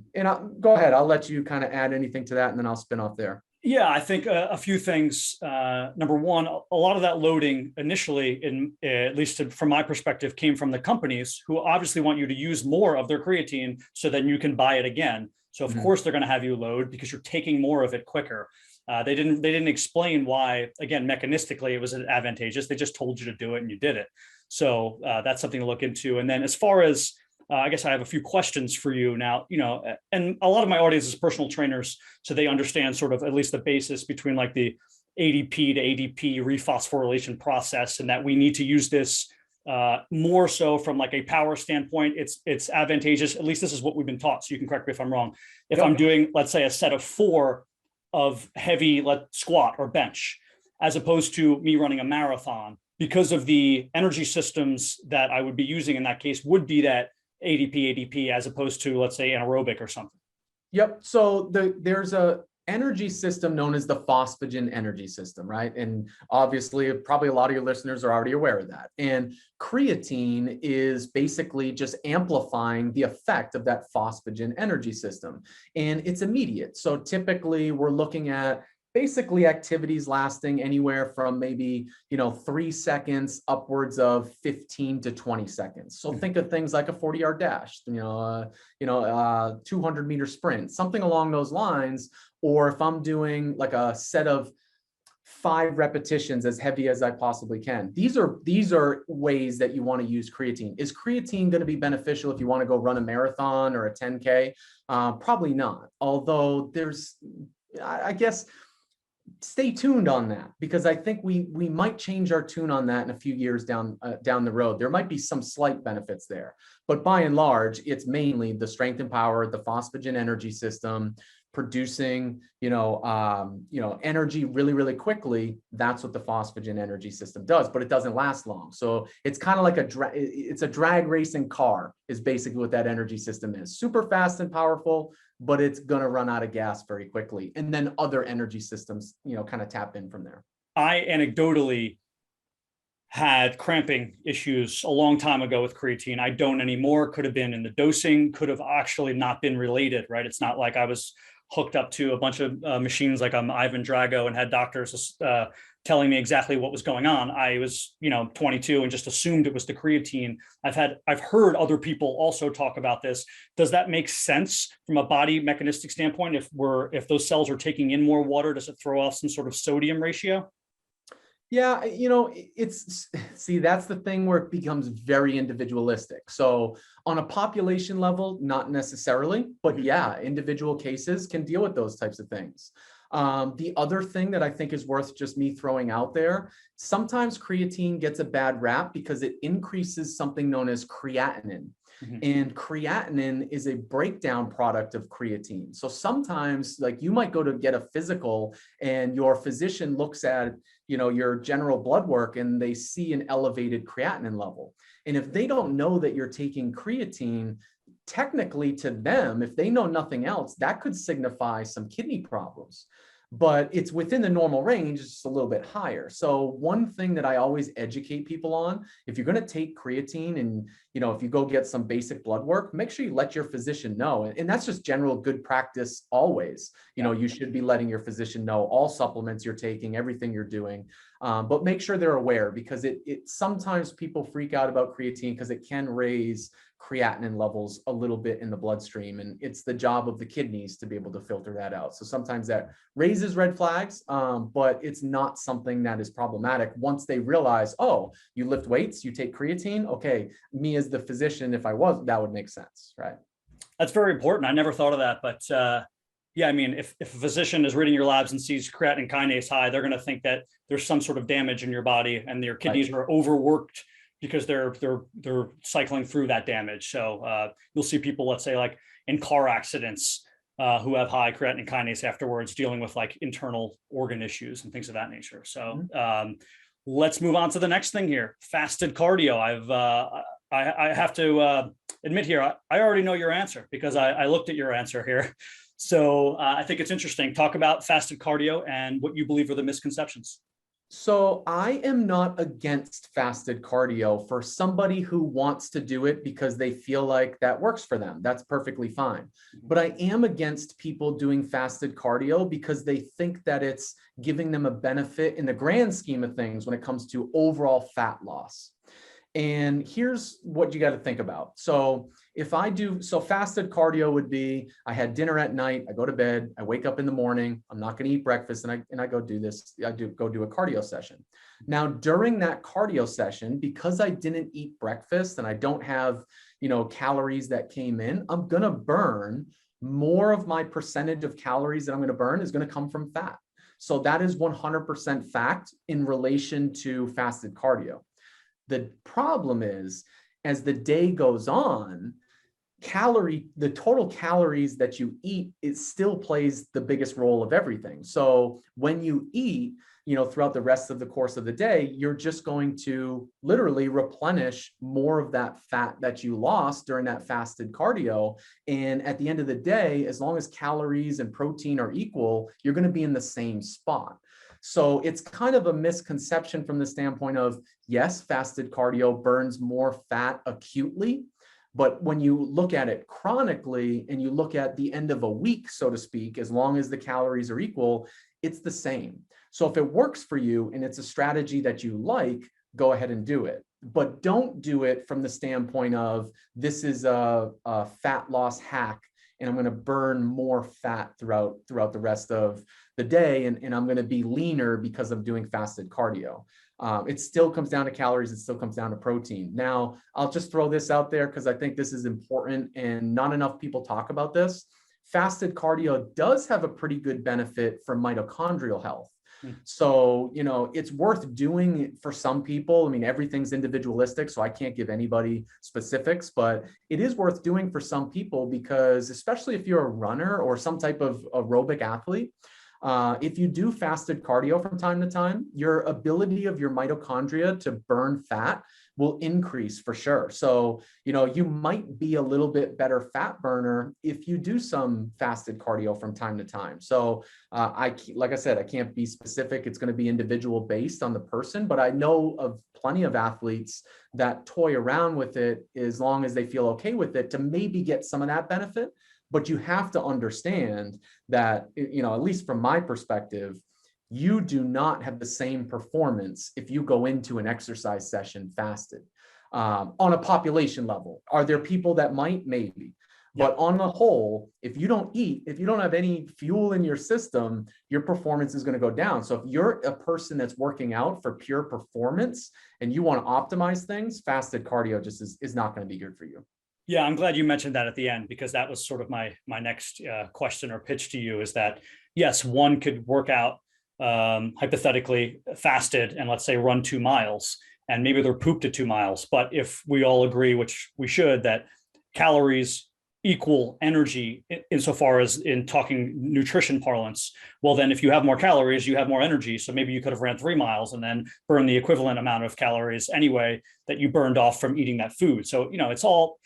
ahead. I'll let you kind of add anything to that, and then I'll spin off there. Yeah, I think a few things. Number one, a lot of that loading initially, at least from my perspective, came from the companies who obviously want you to use more of their creatine so then you can buy it again. So of course they're going to have you load because you're taking more of it quicker. They didn't explain why, again, mechanistically it was advantageous. They just told you to do it and you did it. So that's something to look into. And then as far as I guess I have a few questions for you now, and a lot of my audience is personal trainers, so they understand sort of at least the basis between like the ADP to ADP rephosphorylation process, and that we need to use this more so from like a power standpoint. It's advantageous. At least this is what we've been taught. So you can correct me if I'm wrong. If I'm doing, let's say, a set of 4 of heavy squat or bench, as opposed to me running a marathon, because of the energy systems that I would be using in that case would be that ADP, as opposed to, let's say, anaerobic or something. Yep. So there's a energy system known as the phosphagen energy system, right? And obviously, probably a lot of your listeners are already aware of that. And creatine is basically just amplifying the effect of that phosphagen energy system. And it's immediate. So typically, we're looking at basically activities lasting anywhere from maybe 3 seconds upwards of 15 to 20 seconds. So think of things like a 40-yard dash, 200-meter sprint, something along those lines. Or if I'm doing like a set of 5 repetitions as heavy as I possibly can. These are ways that you want to use creatine. Is creatine going to be beneficial if you want to go run a marathon or a 10K? Probably not. Although I guess, stay tuned on that, because I think we might change our tune on that in a few years down the road. There might be some slight benefits there, but by and large, it's mainly the strength and power, the phosphagen energy system, producing energy really, really quickly. That's what the phosphagen energy system does, but it doesn't last long. So it's kind of like it's a drag racing car is basically what that energy system is. Super fast and powerful, but it's going to run out of gas very quickly. And then other energy systems, kind of tap in from there. I anecdotally had cramping issues a long time ago with creatine. I don't anymore. Could have been in the dosing, could have actually not been related, right? It's not like I was hooked up to a bunch of machines like I'm Ivan Drago and had doctors telling me exactly what was going on. I was, 22 and just assumed it was the creatine. I've heard other people also talk about this. Does that make sense from a body mechanistic standpoint? If those cells are taking in more water, does it throw off some sort of sodium ratio? Yeah, that's the thing where it becomes very individualistic. So on a population level, not necessarily, but yeah, individual cases can deal with those types of things. The other thing that I think is worth just me throwing out there, sometimes creatine gets a bad rap because it increases something known as creatinine. And creatinine is a breakdown product of creatine. So sometimes, like, you might go to get a physical and your physician looks at, your general blood work and they see an elevated creatinine level. And if they don't know that you're taking creatine, technically to them, if they know nothing else, that could signify some kidney problems. But it's within the normal range, it's just a little bit higher. So one thing that I always educate people on, if you're going to take creatine and, if you go get some basic blood work, make sure you let your physician know. And that's just general good practice always. You should be letting your physician know all supplements you're taking, everything you're doing, but make sure they're aware, because it sometimes people freak out about creatine because it can raise creatinine levels a little bit in the bloodstream, and it's the job of the kidneys to be able to filter that out. So sometimes that raises red flags, but it's not something that is problematic once they realize, oh, you lift weights, you take creatine. Okay, me as the physician, if I was, that would make sense, right? That's very important. I never thought of that, but yeah, I mean, if a physician is reading your labs and sees creatine kinase high, they're going to think that there's some sort of damage in your body and your kidneys are overworked because they're cycling through that damage. So you'll see people, let's say, like in car accidents, who have high creatine kinase afterwards, dealing with like internal organ issues and things of that nature. So let's move on to the next thing here. Fasted cardio. I have to admit here, I already know your answer because I looked at your answer here. So I think it's interesting. Talk about fasted cardio and what you believe are the misconceptions. So I am not against fasted cardio for somebody who wants to do it because they feel like that works for them. That's perfectly fine. But I am against people doing fasted cardio because they think that it's giving them a benefit in the grand scheme of things when it comes to overall fat loss. And here's what you got to think about. So fasted cardio would be, I had dinner at night, I go to bed, I wake up in the morning, I'm not going to eat breakfast, and I go do this, go do a cardio session. Now, during that cardio session, because I didn't eat breakfast and I don't have, calories that came in, I'm going to burn more of my percentage of calories that I'm going to burn is going to come from fat. So that is 100% fact in relation to fasted cardio. The problem is, as the day goes on, the total calories that you eat, it still plays the biggest role of everything. So when you eat, throughout the rest of the course of the day, you're just going to literally replenish more of that fat that you lost during that fasted cardio. And at the end of the day, as long as calories and protein are equal, you're going to be in the same spot. So it's kind of a misconception from the standpoint of, yes, fasted cardio burns more fat acutely, but when you look at it chronically and you look at the end of a week, so to speak, as long as the calories are equal, it's the same. So if it works for you and it's a strategy that you like, go ahead and do it. But don't do it from the standpoint of, this is a fat loss hack and I'm going to burn more fat throughout the rest of the day, and I'm going to be leaner because I'm doing fasted cardio. It still comes down to calories. It still comes down to protein. Now, I'll just throw this out there because I think this is important and not enough people talk about this. Fasted cardio does have a pretty good benefit for mitochondrial health. So, it's worth doing for some people. I mean, everything's individualistic, so I can't give anybody specifics, but it is worth doing for some people because, especially if you're a runner or some type of aerobic athlete, if you do fasted cardio from time to time, your ability of your mitochondria to burn fat will increase for sure. So, you might be a little bit better fat burner if you do some fasted cardio from time to time. So, like I said, I can't be specific. It's going to be individual based on the person, but I know of plenty of athletes that toy around with it as long as they feel okay with it to maybe get some of that benefit. But you have to understand that, at least from my perspective, you do not have the same performance if you go into an exercise session fasted on a population level. Are there people that might? Maybe. But on the whole, if you don't eat, if you don't have any fuel in your system, your performance is going to go down. So if you're a person that's working out for pure performance and you want to optimize things, fasted cardio just is not going to be good for you. Yeah, I'm glad you mentioned that at the end, because that was sort of my next question or pitch to you, is that, yes, one could work out hypothetically fasted and let's say run 2 miles, and maybe they're pooped at 2 miles. But if we all agree, which we should, that calories equal energy insofar as in talking nutrition parlance, well, then if you have more calories, you have more energy. So maybe you could have ran 3 miles and then burned the equivalent amount of calories anyway that you burned off from eating that food. So, it's all,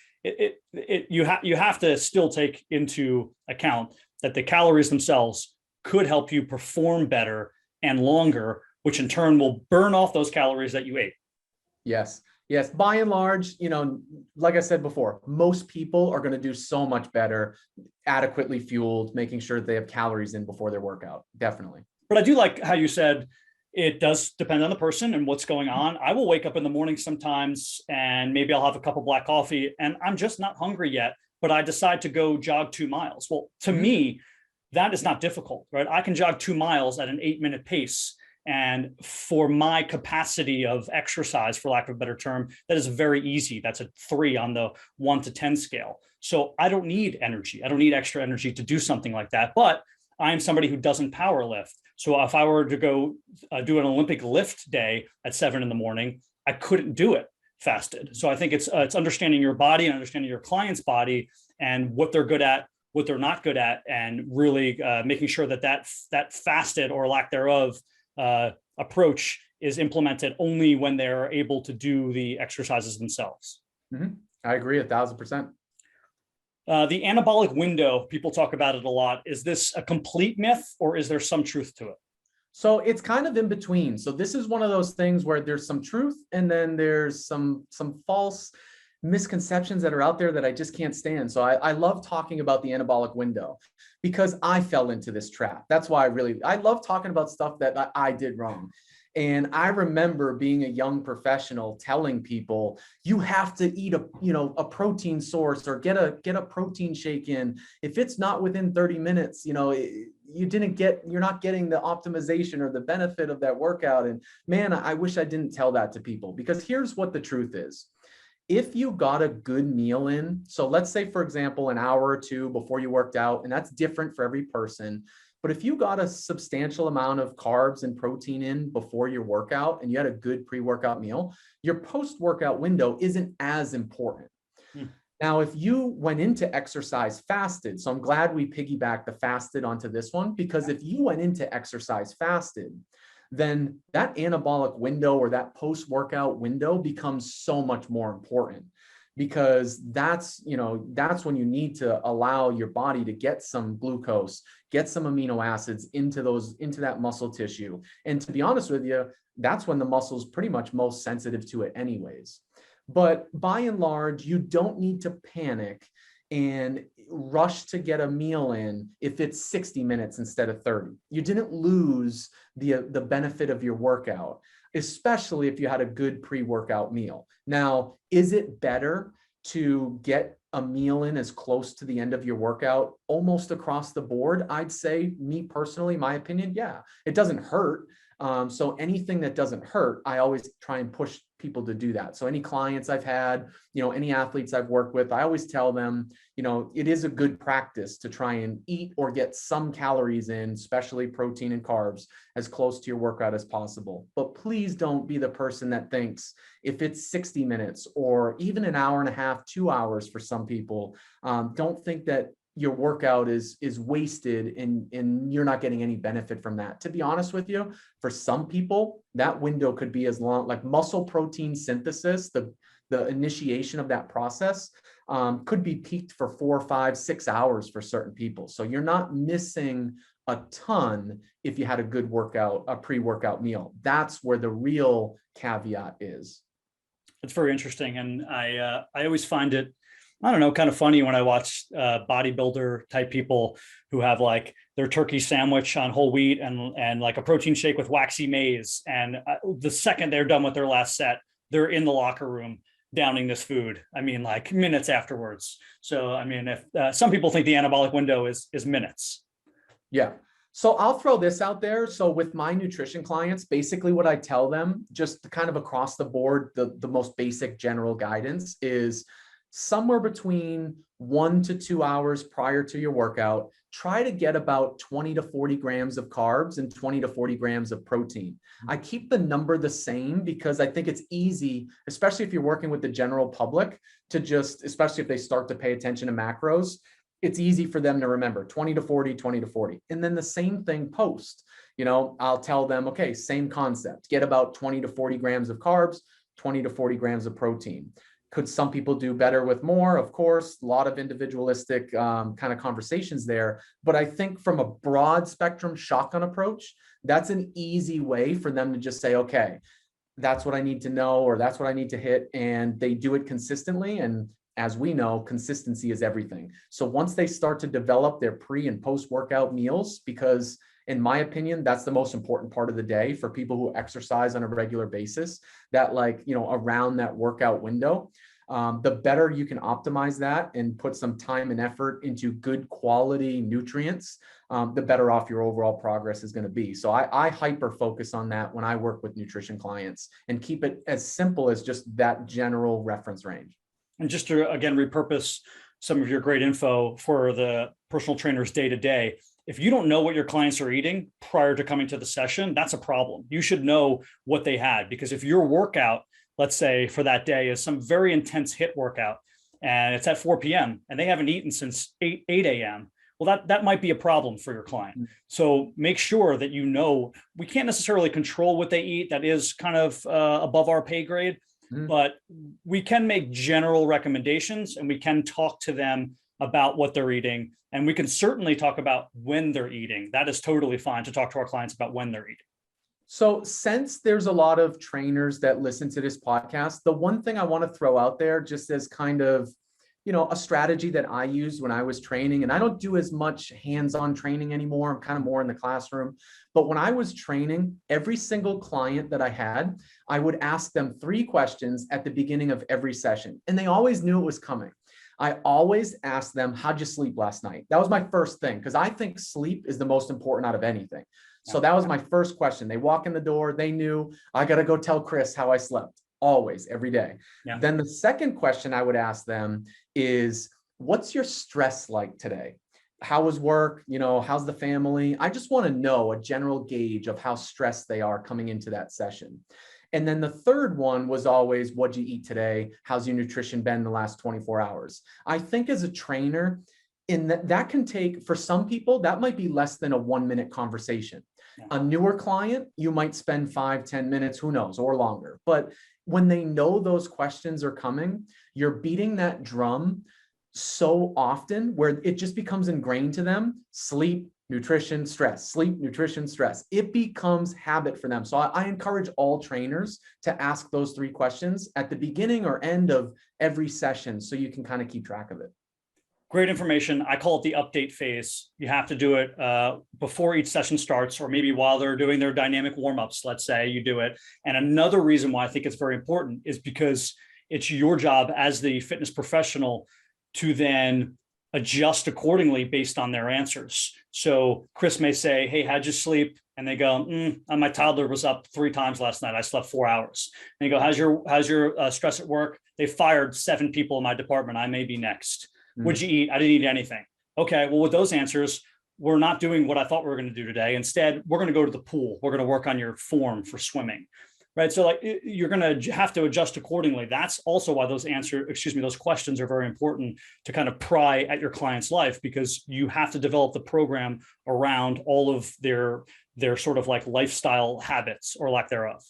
you have to still take into account that the calories themselves could help you perform better and longer, which in turn will burn off those calories that you ate. Yes. By and large, like I said before, most people are going to do so much better, adequately fueled, making sure they have calories in before their workout. Definitely. But I do like how you said it does depend on the person and what's going on. I will wake up in the morning sometimes and maybe I'll have a cup of black coffee and I'm just not hungry yet, but I decide to go jog 2 miles. Well, to me, that is not difficult, right? I can jog 2 miles at an 8-minute pace. And for my capacity of exercise, for lack of a better term, that is very easy. That's a 3 on the 1 to 10 scale. So I don't need energy. I don't need extra energy to do something like that. But I'm somebody who doesn't power lift. So if I were to go do an Olympic lift day at 7 in the morning, I couldn't do it fasted. So I think it's understanding your body and understanding your client's body and what they're good at, what they're not good at, and really making sure that fasted or lack thereof approach is implemented only when they're able to do the exercises themselves. Mm-hmm. I agree 1,000%. The anabolic window, people talk about it a lot. Is this a complete myth, or is there some truth to it? So it's kind of in between. So this is one of those things where there's some truth and then there's some false misconceptions that are out there that I just can't stand. So I love talking about the anabolic window because I fell into this trap. That's why I love talking about stuff that I did wrong. And I remember being a young professional telling people, you have to eat a protein source or get a protein shake in. If it's not within 30 minutes, you're not getting the optimization or the benefit of that workout. And man, I wish I didn't tell that to people, because here's what the truth is. If you got a good meal in, so let's say, for example, an hour or two before you worked out, and that's different for every person. But if you got a substantial amount of carbs and protein in before your workout and you had a good pre-workout meal, your post-workout window isn't as important. Now, if you went into exercise fasted, so I'm glad we piggybacked the fasted onto this one, because if you went into exercise fasted, then that anabolic window or that post-workout window becomes so much more important, because that's when you need to allow your body to get some glucose, get some amino acids into that muscle tissue. And to be honest with you, that's when the muscle's pretty much most sensitive to it anyways. But by and large, you don't need to panic and rush to get a meal in if it's 60 minutes instead of 30. You didn't lose the benefit of your workout, especially if you had a good pre-workout meal. Now, is it better to get a meal in as close to the end of your workout almost across the board? I'd say, me personally, my opinion, yeah, it doesn't hurt. So anything that doesn't hurt, I always try and push people to do that. So any clients I've had, any athletes I've worked with, I always tell them, it is a good practice to try and eat or get some calories in, especially protein and carbs, as close to your workout as possible. But please don't be the person that thinks if it's 60 minutes or even an hour and a half, 2 hours for some people, don't think that your workout is wasted and you're not getting any benefit from that. To be honest with you, for some people, that window could be as long, like muscle protein synthesis, the initiation of that process could be peaked for 4, 5, 6 hours for certain people. So you're not missing a ton if you had a good workout, a pre-workout meal. That's where the real caveat is. It's very interesting. And I always find it, I don't know, kind of funny when I watch bodybuilder type people who have like their turkey sandwich on whole wheat and like a protein shake with waxy maize. And the second they're done with their last set, they're in the locker room downing this food. I mean, like minutes afterwards. So, I mean, if some people think the anabolic window is minutes. Yeah. So I'll throw this out there. So with my nutrition clients, basically what I tell them, just kind of across the board, the most basic general guidance is somewhere between 1 to 2 hours prior to your workout, try to get about 20 to 40 grams of carbs and 20 to 40 grams of protein. I keep the number the same because I think it's easy, especially if you're working with the general public, to just, especially if they start to pay attention to macros, it's easy for them to remember 20 to 40, 20 to 40. And then the same thing post, I'll tell them, okay, same concept, get about 20 to 40 grams of carbs, 20 to 40 grams of protein. Could some people do better with more? Of course, a lot of individualistic kind of conversations there. But I think from a broad spectrum shotgun approach, that's an easy way for them to just say, okay, that's what I need to know, or that's what I need to hit. And they do it consistently. And as we know, consistency is everything. So once they start to develop their pre and post workout meals, because in my opinion, that's the most important part of the day for people who exercise on a regular basis, that around that workout window, the better you can optimize that and put some time and effort into good quality nutrients, the better off your overall progress is going to be. So I hyper focus on that when I work with nutrition clients and keep it as simple as just that general reference range. And just to, again, repurpose some of your great info for the personal trainer's day-to-day, if you don't know what your clients are eating prior to coming to the session, that's a problem. You should know what they had, because if your workout, let's say for that day, is some very intense HIIT workout, and it's at 4 p.m. and they haven't eaten since 8 a.m. Well, that might be a problem for your client. So make sure that we can't necessarily control what they eat. That is kind of above our pay grade, but we can make general recommendations and we can talk to them about what they're eating. And we can certainly talk about when they're eating. That is totally fine to talk to our clients about when they're eating. So since there's a lot of trainers that listen to this podcast, the one thing I want to throw out there just as kind of, a strategy that I used when I was training, and I don't do as much hands-on training anymore. I'm kind of more in the classroom. But when I was training, every single client that I had, I would ask them 3 questions at the beginning of every session. And they always knew it was coming. I always asked them, how'd you sleep last night? That was my first thing, because I think sleep is the most important out of anything. So that was my first question. They walk in the door, they knew I got to go tell Chris how I slept. Always, every day. Yeah. Then the second question I would ask them is, what's your stress like today? How was work? How's the family? I just want to know a general gauge of how stressed they are coming into that session. And then the third one was always, what'd you eat today? How's your nutrition been the last 24 hours? I think as a trainer, that can take, for some people, that might be less than a 1-minute conversation. Yeah. A newer client, you might spend 5-10 minutes, who knows, or longer. But when they know those questions are coming, you're beating that drum so often where it just becomes ingrained to them. Sleep, nutrition, stress, sleep, nutrition, stress. It becomes habit for them. So I encourage all trainers to ask those 3 questions at the beginning or end of every session so you can kind of keep track of it. Great information. I call it the update phase. You have to do it before each session starts, or maybe while they're doing their dynamic warm-ups, let's say you do it. And another reason why I think it's very important is because it's your job as the fitness professional to then adjust accordingly based on their answers. So Chris may say, hey, how'd you sleep? And they go, my toddler was up 3 times last night. I slept 4 hours. And you go, how's your stress at work? They fired 7 people in my department. I may be next. What'd you eat? I didn't eat anything. Okay, well, with those answers, we're not doing what I thought we were going to do today. Instead, we're going to go to the pool. We're going to work on your form for swimming, right? So you're going to have to adjust accordingly. That's also why those questions are very important to kind of pry at your client's life, because you have to develop the program around all of their sort of like lifestyle habits or lack thereof.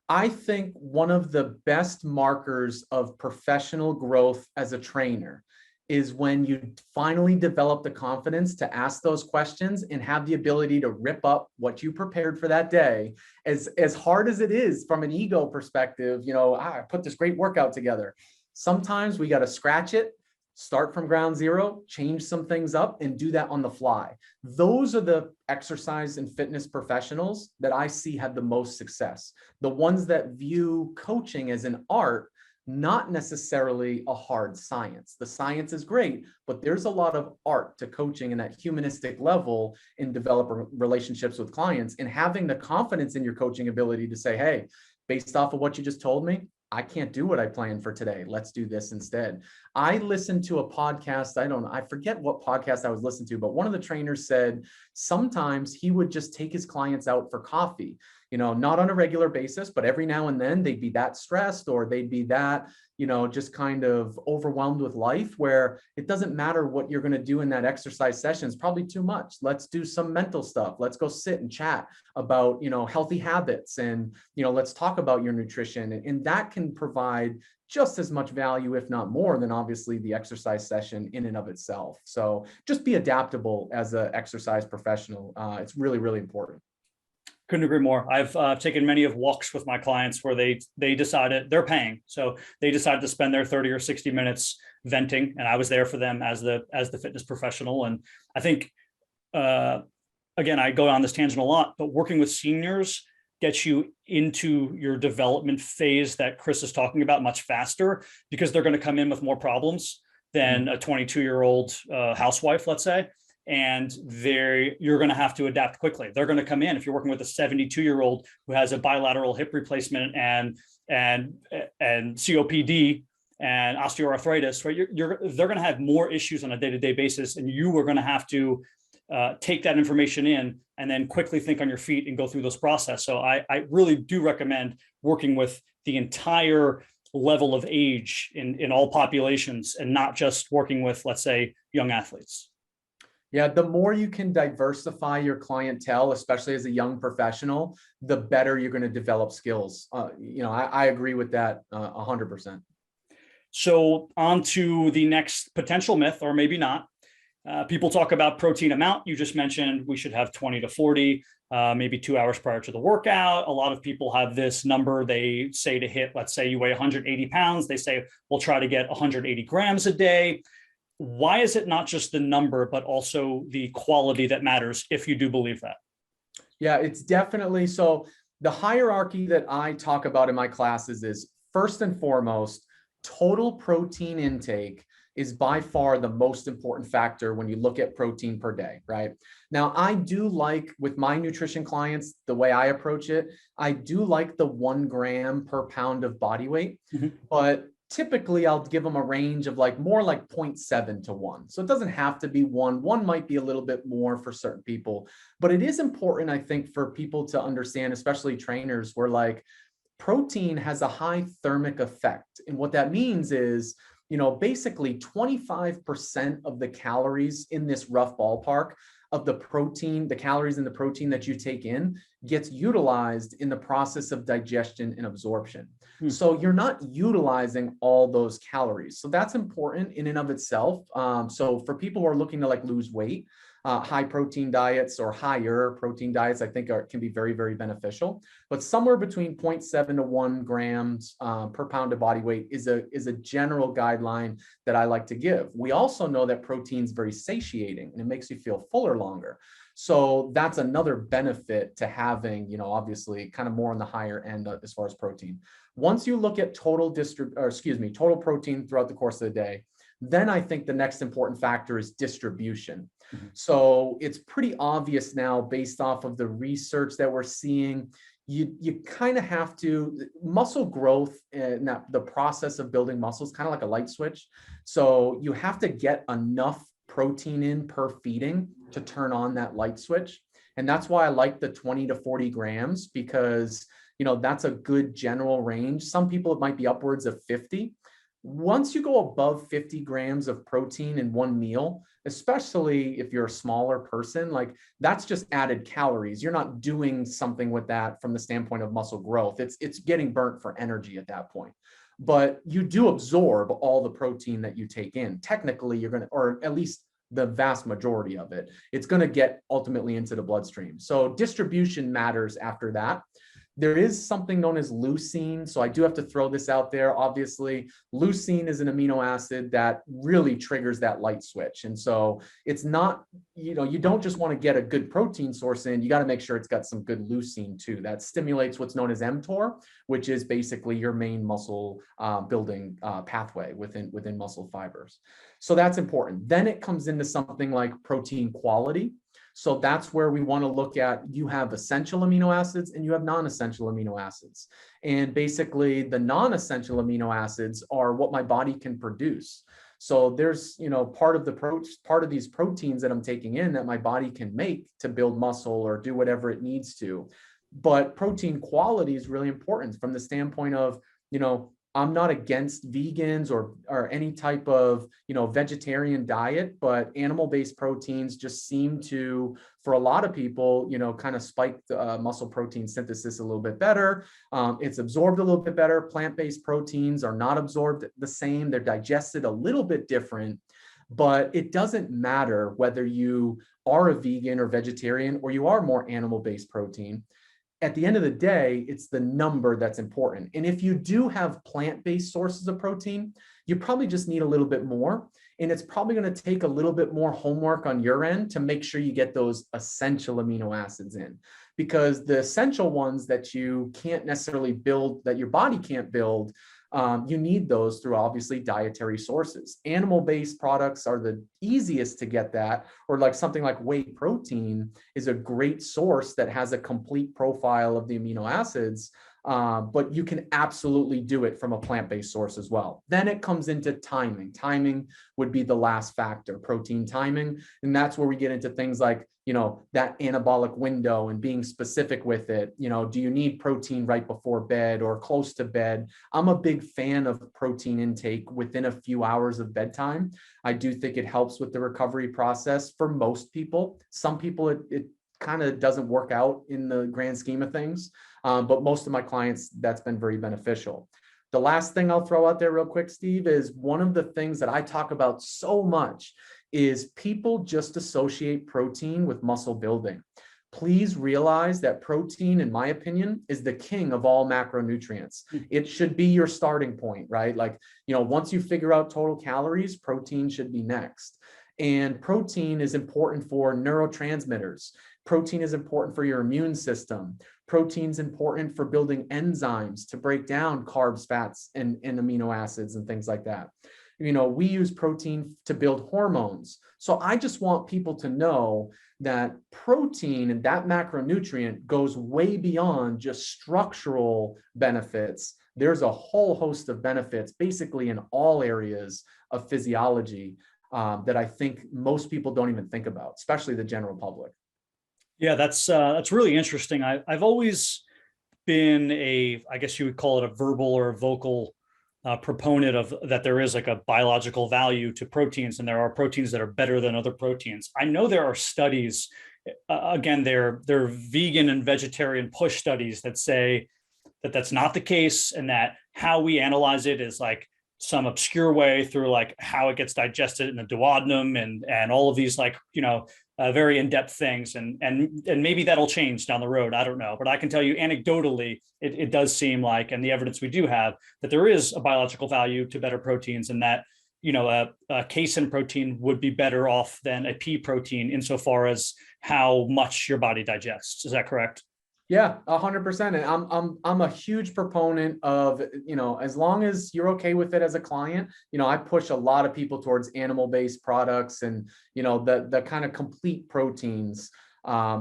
I think one of the best markers of professional growth as a trainer is when you finally develop the confidence to ask those questions and have the ability to rip up what you prepared for that day. As hard as it is from an ego perspective, I put this great workout together. Sometimes we got to scratch it, start from ground zero, change some things up, and do that on the fly. Those are the exercise and fitness professionals that I see have the most success. The ones that view coaching as an art, not necessarily a hard science. The science is great, but there's a lot of art to coaching in that humanistic level in developing relationships with clients and having the confidence in your coaching ability to say, hey, based off of what you just told me, I can't do what I planned for today. Let's do this instead. I listened to a podcast. I forget what podcast I was listening to, but one of the trainers said sometimes he would just take his clients out for coffee, not on a regular basis, but every now and then they'd be that stressed or they'd be that, just kind of overwhelmed with life where it doesn't matter what you're going to do in that exercise session. It's probably too much. Let's do some mental stuff. Let's go sit and chat about, healthy habits and, let's talk about your nutrition. And that can provide just as much value, if not more, than obviously the exercise session in and of itself. So just be adaptable as an exercise professional. It's really, really important. Couldn't agree more. I've taken many of walks with my clients where they decided they're paying. So they decided to spend their 30 or 60 minutes venting. And I was there for them as the fitness professional. And I think, again, I go on this tangent a lot, but working with seniors gets you into your development phase that Chris is talking about much faster, because they're going to come in with more problems than a 22-year-old housewife, let's say. And you're going to have to adapt quickly. They're going to come in, if you're working with a 72-year-old who has a bilateral hip replacement and COPD and osteoarthritis, right? They're going to have more issues on a day-to-day basis, and you are going to have to take that information in and then quickly think on your feet and go through this process. So I really do recommend working with the entire level of age in all populations and not just working with, let's say, young athletes? Yeah, the more you can diversify your clientele, especially as a young professional, the better you're going to develop skills. I agree with that 100%. So on to the next potential myth, or maybe not. People talk about protein amount. You just mentioned we should have 20 to 40, maybe 2 hours prior to the workout. A lot of people have this number they say to hit. Let's say you weigh 180 pounds. They say, we'll try to get 180 grams a day. Why is it not just the number, but also the quality that matters, if you do believe that? Yeah, it's definitely so. The hierarchy that I talk about in my classes is, first and foremost, total protein intake is by far the most important factor when you look at protein per day, right? Now, I do like, with my nutrition clients, the way I approach it, I do like the 1 gram per pound of body weight, but typically I'll give them a range of more like 0.7 to 1. So it doesn't have to be 1. 1 might be a little bit more for certain people, but it is important, I think, for people to understand, especially trainers, where protein has a high thermic effect. And what that means is, basically 25% of the calories in this rough ballpark of the protein, the calories in the protein that you take in, gets utilized in the process of digestion and absorption. So you're not utilizing all those calories. So that's important in and of itself. So for people who are looking to lose weight, high protein diets or higher protein diets, I think can be very, very beneficial. But somewhere between 0.7 to 1 grams per pound of body weight is a general guideline that I like to give. We also know that protein is very satiating and it makes you feel fuller longer. So that's another benefit to having, obviously kind of more on the higher end as far as protein. Once you look at total protein throughout the course of the day, then I think the next important factor is distribution. So it's pretty obvious now, based off of the research that we're seeing, you kind of have to, muscle growth and the process of building muscles, kind of like a light switch. So you have to get enough protein in per feeding to turn on that light switch. And that's why I like the 20 to 40 grams, because that's a good general range. Some people, it might be upwards of 50. Once you go above 50 grams of protein in one meal, especially if you're a smaller person, that's just added calories. You're not doing something with that from the standpoint of muscle growth. It's getting burnt for energy at that point. But you do absorb all the protein that you take in. Technically, you're going to, or at least the vast majority of it, it's going to get ultimately into the bloodstream. So distribution matters after that. There is something known as leucine. So I do have to throw this out there. Obviously, leucine is an amino acid that really triggers that light switch. And so it's not, you don't just want to get a good protein source in, you got to make sure it's got some good leucine too. That stimulates what's known as mTOR, which is basically your main muscle building pathway within muscle fibers. So that's important. Then it comes into something like protein quality. So that's where we want to look at, you have essential amino acids and you have non-essential amino acids. And basically the non-essential amino acids are what my body can produce. So there's, part of these proteins that I'm taking in that my body can make to build muscle or do whatever it needs to. But protein quality is really important from the standpoint of, I'm not against vegans or any type of, vegetarian diet, but animal-based proteins just seem to, for a lot of people, kind of spike the muscle protein synthesis a little bit better. It's absorbed a little bit better. Plant-based proteins are not absorbed the same. They're digested a little bit different, but it doesn't matter whether you are a vegan or vegetarian or you are more animal-based protein. At the end of the day, it's the number that's important. And if you do have plant-based sources of protein, you probably just need a little bit more. And it's probably going to take a little bit more homework on your end to make sure you get those essential amino acids in. Because the essential ones that you can't necessarily build, that your body can't build, you need those through obviously dietary sources. Animal-based products are the easiest to get that, or like something like whey protein is a great source that has a complete profile of the amino acids, but you can absolutely do it from a plant-based source as well. Then it comes into timing. Timing would be the last factor, protein timing. And that's where we get into things like that anabolic window and being specific with it. Do you need protein right before bed or close to bed? I'm a big fan of protein intake within a few hours of bedtime. I do think it helps with the recovery process for most people. Some people, it kind of doesn't work out in the grand scheme of things. But most of my clients, that's been very beneficial. The last thing I'll throw out there real quick, Steve, is one of the things that I talk about so much is people just associate protein with muscle building. Please realize that protein, in my opinion, is the king of all macronutrients. It should be your starting point, right? Like, once you figure out total calories, protein should be next. And protein is important for neurotransmitters. Protein is important for your immune system. Protein's important for building enzymes to break down carbs, fats, and amino acids and things like that. We use protein to build hormones. So I just want people to know that protein and that macronutrient goes way beyond just structural benefits. There's a whole host of benefits, basically in all areas of physiology, that I think most people don't even think about, especially the general public. Yeah, that's really interesting. I've always been I guess you would call it a verbal or a vocal proponent of that there is like a biological value to proteins, and there are proteins that are better than other proteins. I know there are studies, again, they're vegan and vegetarian push studies that say that that's not the case, and that how we analyze it is like some obscure way through like how it gets digested in the duodenum and all of these very in-depth things, and maybe that'll change down the road. I don't know, but I can tell you anecdotally, it does seem like, and the evidence we do have, that there is a biological value to better proteins, and that a casein protein would be better off than a pea protein insofar as how much your body digests. Is that correct? Yeah, 100%. And I'm a huge proponent of, as long as you're okay with it as a client, I push a lot of people towards animal-based products and, the kind of complete proteins.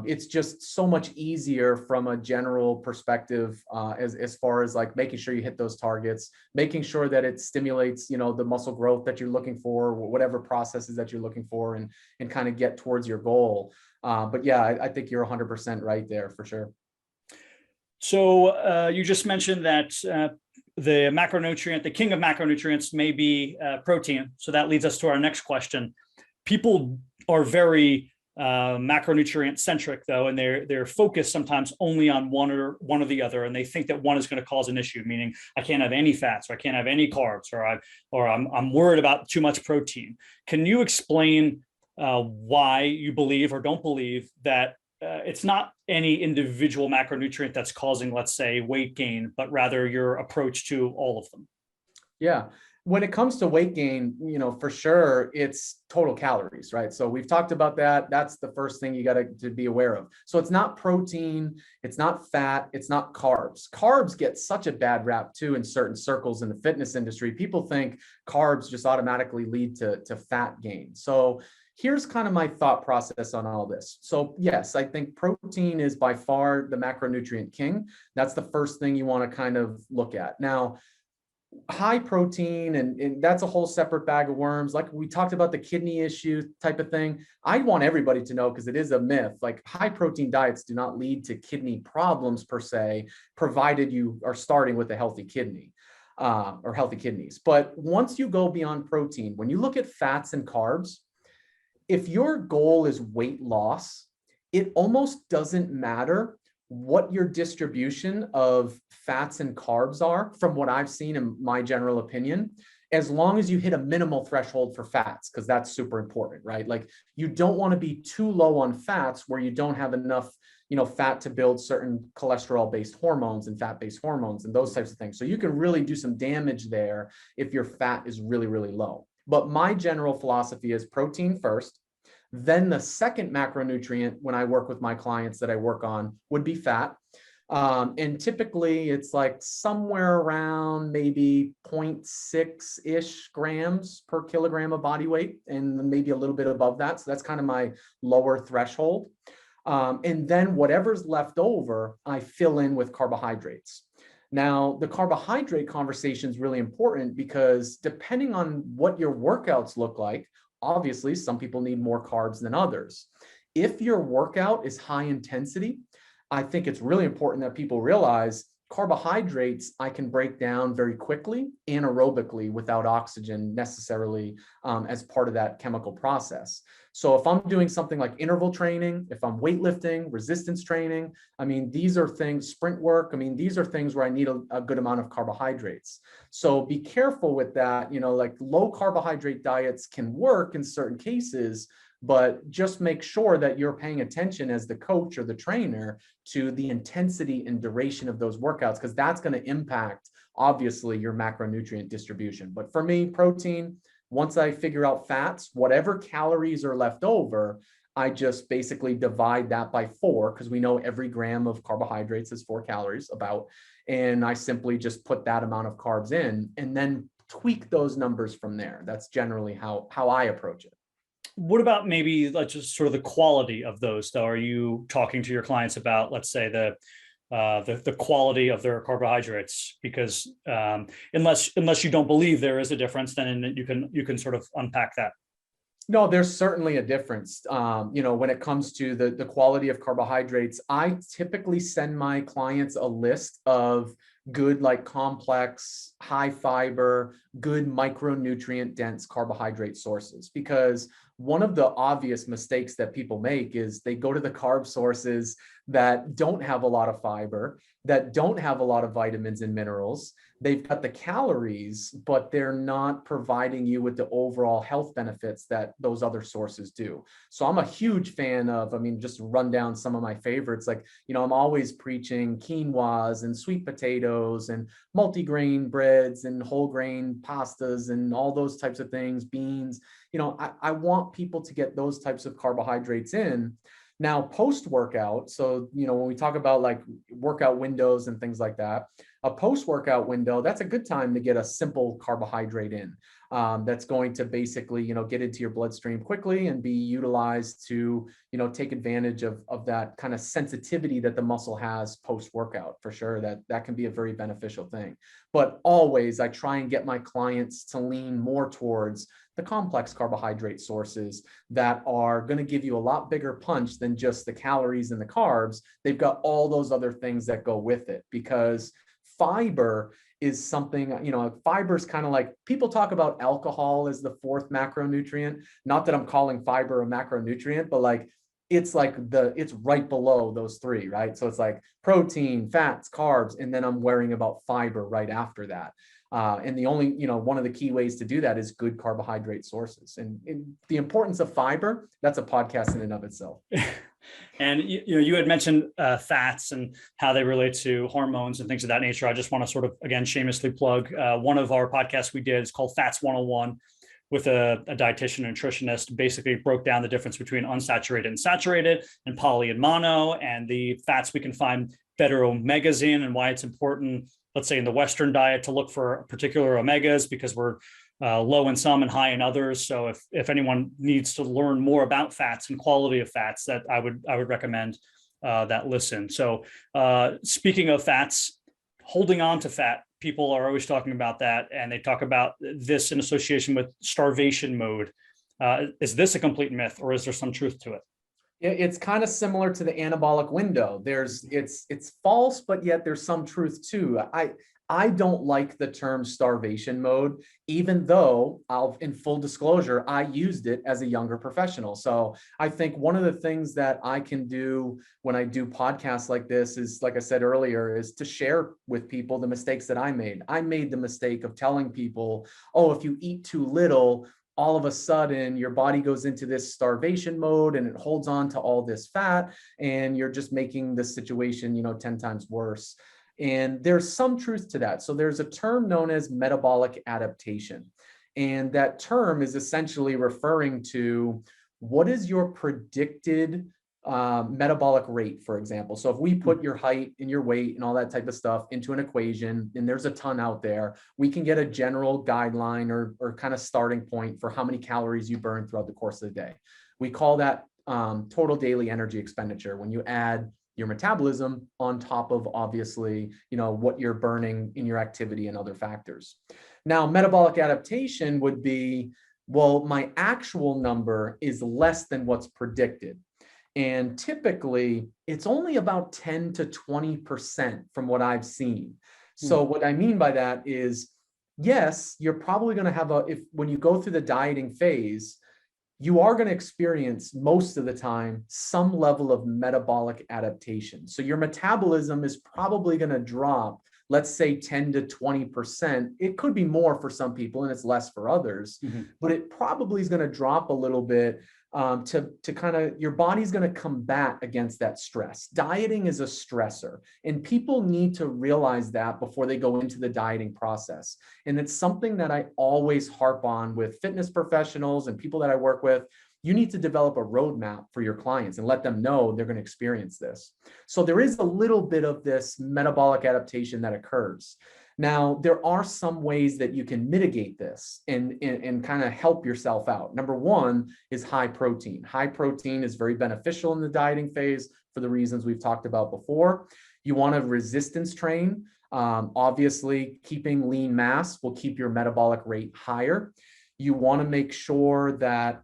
It's just so much easier from a general perspective, as far as like making sure you hit those targets, making sure that it stimulates, the muscle growth that you're looking for, whatever processes that you're looking for, and kind of get towards your goal. But yeah, I think you're 100% right there for sure. So you just mentioned that the king of macronutrients may be protein. So that leads us to our next question. People are very macronutrient centric, though, and they're focused sometimes only on one or the other, and they think that one is going to cause an issue, meaning I can't have any fats, or I can't have any carbs, or I'm worried about too much protein. Can you explain why you believe or don't believe that it's not any individual macronutrient that's causing, let's say, weight gain, but rather your approach to all of them? Yeah. When it comes to weight gain, for sure, it's total calories, right? So we've talked about that. That's the first thing you got to be aware of. So it's not protein, it's not fat, it's not carbs. Carbs get such a bad rap too in certain circles in the fitness industry. People think carbs just automatically lead to fat gain. So here's kind of my thought process on all this. So yes, I think protein is by far the macronutrient king. That's the first thing you want to kind of look at. Now, high protein, and that's a whole separate bag of worms. Like we talked about the kidney issue type of thing. I want everybody to know, because it is a myth, like high protein diets do not lead to kidney problems per se, provided you are starting with a healthy kidney. Or healthy kidneys. But once you go beyond protein, when you look at fats and carbs, if your goal is weight loss, it almost doesn't matter what your distribution of fats and carbs are, from what I've seen in my general opinion, as long as you hit a minimal threshold for fats, because that's super important, right? Like you don't want to be too low on fats where you don't have enough, fat to build certain cholesterol-based hormones and fat-based hormones and those types of things. So you can really do some damage there if your fat is really, really low. But my general philosophy is protein first. Then the second macronutrient when I work with my clients that I work on would be fat. And typically it's like somewhere around maybe 0.6-ish grams per kilogram of body weight, and maybe a little bit above that. So that's kind of my lower threshold. And then whatever's left over, I fill in with carbohydrates. Now, the carbohydrate conversation is really important because depending on what your workouts look like, obviously some people need more carbs than others. If your workout is high intensity, I think it's really important that people realize carbohydrates I can break down very quickly anaerobically without oxygen necessarily as part of that chemical process. So if I'm doing something like interval training, if I'm weightlifting, resistance training, I mean, these are things, sprint work, I mean, these are things where I need a good amount of carbohydrates. So be careful with that, like low carbohydrate diets can work in certain cases, but just make sure that you're paying attention as the coach or the trainer to the intensity and duration of those workouts, because that's going to impact, obviously, your macronutrient distribution. But for me, protein, once I figure out fats, whatever calories are left over, I just basically divide that by 4, because we know every gram of carbohydrates is 4 calories about, and I simply just put that amount of carbs in and then tweak those numbers from there. That's generally how I approach it. What about maybe like just sort of the quality of those, though? Are you talking to your clients about, let's say, the quality of their carbohydrates? Because unless you don't believe there is a difference, then you can sort of unpack that. No, there's certainly a difference. When it comes to the quality of carbohydrates, I typically send my clients a list of good, like complex, high fiber, good micronutrient dense carbohydrate sources. Because one of the obvious mistakes that people make is they go to the carb sources that don't have a lot of fiber, that don't have a lot of vitamins and minerals. They've got the calories, but they're not providing you with the overall health benefits that those other sources do. So I'm a huge fan of, just run down some of my favorites. Like, I'm always preaching quinoas and sweet potatoes and multigrain breads and whole grain pastas and all those types of things, beans. I want people to get those types of carbohydrates in. Now, post-workout, so, when we talk about like workout windows and things like that, a post-workout window, that's a good time to get a simple carbohydrate in. That's going to basically, get into your bloodstream quickly and be utilized to, take advantage of that kind of sensitivity that the muscle has post-workout. For sure, that can be a very beneficial thing. But always, I try and get my clients to lean more towards the complex carbohydrate sources that are going to give you a lot bigger punch than just the calories and the carbs. They've got all those other things that go with it, because fiber is something, fiber is kind of like, people talk about alcohol as the 4th macronutrient. Not that I'm calling fiber a macronutrient, but like, it's right below those 3, right? So it's like protein, fats, carbs, and then I'm worrying about fiber right after that. And the only, one of the key ways to do that is good carbohydrate sources. And the importance of fiber, that's a podcast in and of itself. And you had mentioned fats and how they relate to hormones and things of that nature. I just want to sort of, again, shamelessly plug one of our podcasts we did is called Fats 101 with a dietitian and nutritionist. Basically broke down the difference between unsaturated and saturated and poly and mono, and the fats we can find better omegas in, and why it's important, let's say in the Western diet, to look for particular omegas because we're low in some and high in others. So if anyone needs to learn more about fats and quality of fats, that I would recommend that listen. So speaking of fats, holding on to fat, people are always talking about that, and they talk about this in association with starvation mode. Is this a complete myth, or is there some truth to it? It's kind of similar to the anabolic window. It's false, but yet there's some truth too. I don't like the term starvation mode, even though in full disclosure, I used it as a younger professional. So I think one of the things that I can do when I do podcasts like this is, like I said earlier, is to share with people the mistakes that I made. I made the mistake of telling people, oh, if you eat too little, all of a sudden your body goes into this starvation mode and it holds on to all this fat, and you're just making the situation, 10 times worse. And there's some truth to that. So there's a term known as metabolic adaptation. And that term is essentially referring to what is your predicted metabolic rate, for example. So if we put your height and your weight and all that type of stuff into an equation, and there's a ton out there, we can get a general guideline or kind of starting point for how many calories you burn throughout the course of the day. We call that total daily energy expenditure, when you add your metabolism on top of, obviously, what you're burning in your activity and other factors. Now, metabolic adaptation would be, well, my actual number is less than what's predicted. And typically it's only about 10 to 20% from what I've seen. So what I mean by that is, yes, you're probably going to have when you go through the dieting phase, you are going to experience most of the time some level of metabolic adaptation. So your metabolism is probably going to drop, let's say 10 to 20%. It could be more for some people and it's less for others, but it probably is going to drop a little bit to kind of, your body's going to combat against that stress. Dieting is a stressor, and people need to realize that before they go into the dieting process. And it's something that I always harp on with fitness professionals and people that I work with. You need to develop a roadmap for your clients and let them know they're going to experience this. So there is a little bit of this metabolic adaptation that occurs. Now, there are some ways that you can mitigate this and kind of help yourself out. Number one is high protein. High protein is very beneficial in the dieting phase for the reasons we've talked about before. You want to resistance train. Obviously, keeping lean mass will keep your metabolic rate higher. You want to make sure that,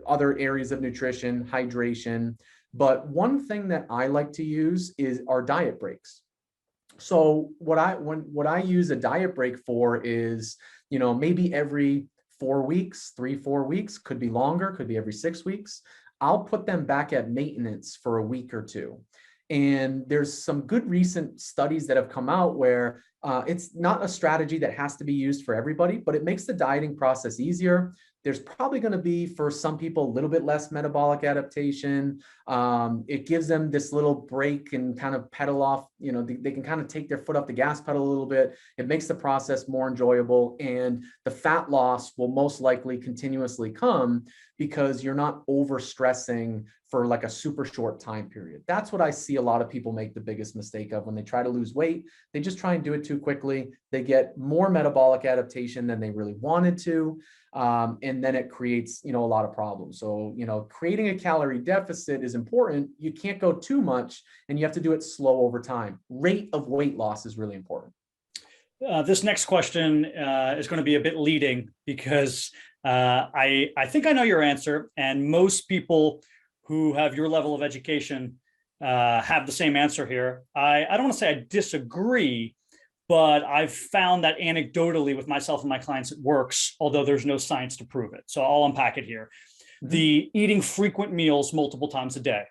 other areas of nutrition, hydration. But one thing that I like to use are diet breaks. So what I use a diet break for is, maybe every 4 weeks, 3-4 weeks, could be longer, could be every 6 weeks. I'll put them back at maintenance for a week or two. And there's some good recent studies that have come out where it's not a strategy that has to be used for everybody, but it makes the dieting process easier. There's probably going to be, for some people, a little bit less metabolic adaptation. It gives them this little break and kind of pedal off, they can kind of take their foot off the gas pedal a little bit. It makes the process more enjoyable, and the fat loss will most likely continuously come because you're not over stressing for like a super short time period. That's what I see a lot of people make the biggest mistake of when they try to lose weight. They just try and do it too quickly. They get more metabolic adaptation than they really wanted to. And then it creates, a lot of problems. So, creating a calorie deficit is important. You can't go too much, and you have to do it slow over time. Rate of weight loss is really important. This next question is going to be a bit leading because I think I know your answer, and most people who have your level of education have the same answer here. I don't want to say I disagree, but I've found that anecdotally with myself and my clients, it works, although there's no science to prove it. So I'll unpack it here. The eating frequent meals multiple times a day.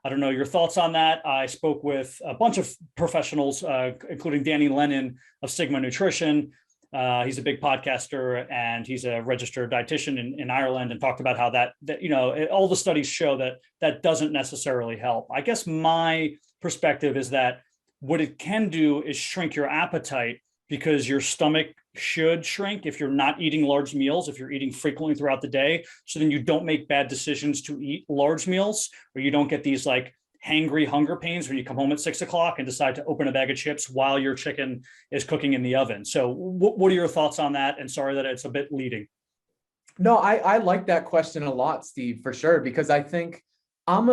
I don't know your thoughts on that. I spoke with a bunch of professionals, including Danny Lennon of Sigma Nutrition. He's a big podcaster, and he's a registered dietitian in Ireland, and talked about how that all the studies show that doesn't necessarily help. I guess my perspective is that what it can do is shrink your appetite, because your stomach should shrink if you're not eating large meals, if you're eating frequently throughout the day. So then you don't make bad decisions to eat large meals, or you don't get these like hangry hunger pains when you come home at 6 o'clock and decide to open a bag of chips while your chicken is cooking in the oven. So what are your thoughts on that? And sorry that it's a bit leading. No, I like that question a lot, Steve, for sure, because I think I'm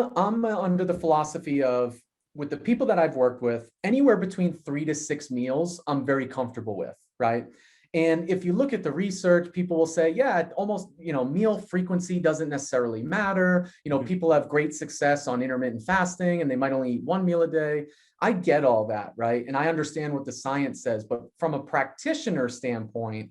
under the philosophy of, with the people that I've worked with, anywhere between 3 to 6 meals, I'm very comfortable with, right? And if you look at the research, people will say, yeah, almost, meal frequency doesn't necessarily matter. People have great success on intermittent fasting and they might only eat 1 meal a day. I get all that, right? And I understand what the science says, but from a practitioner standpoint,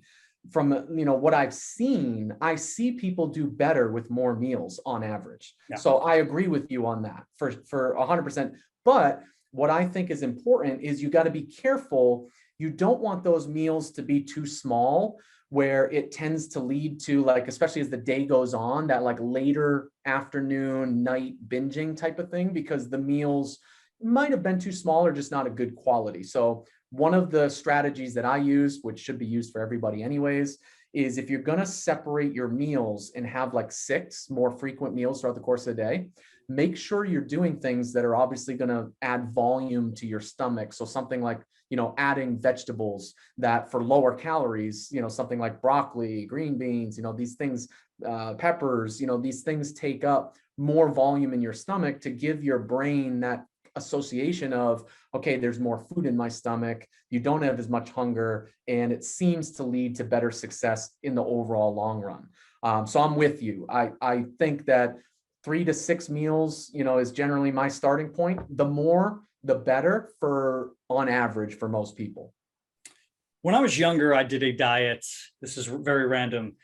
from what I've seen, I see people do better with more meals on average. Yeah. So I agree with you on that for 100%. But what I think is important is you got to be careful. You don't want those meals to be too small, where it tends to lead to, like, especially as the day goes on, that like later afternoon, night binging type of thing, because the meals might have been too small or just not a good quality. So one of the strategies that I use, which should be used for everybody anyways, is if you're going to separate your meals and have like 6 more frequent meals throughout the course of the day, make sure you're doing things that are obviously going to add volume to your stomach. So something like, adding vegetables that for lower calories, something like broccoli, green beans, these things, peppers, these things take up more volume in your stomach to give your brain that association of, okay, there's more food in my stomach, you don't have as much hunger, and it seems to lead to better success in the overall long run. So I'm with you. I think that 3 to 6 meals, is generally my starting point. The more, the better on average for most people. When I was younger, I did a diet. This is very random.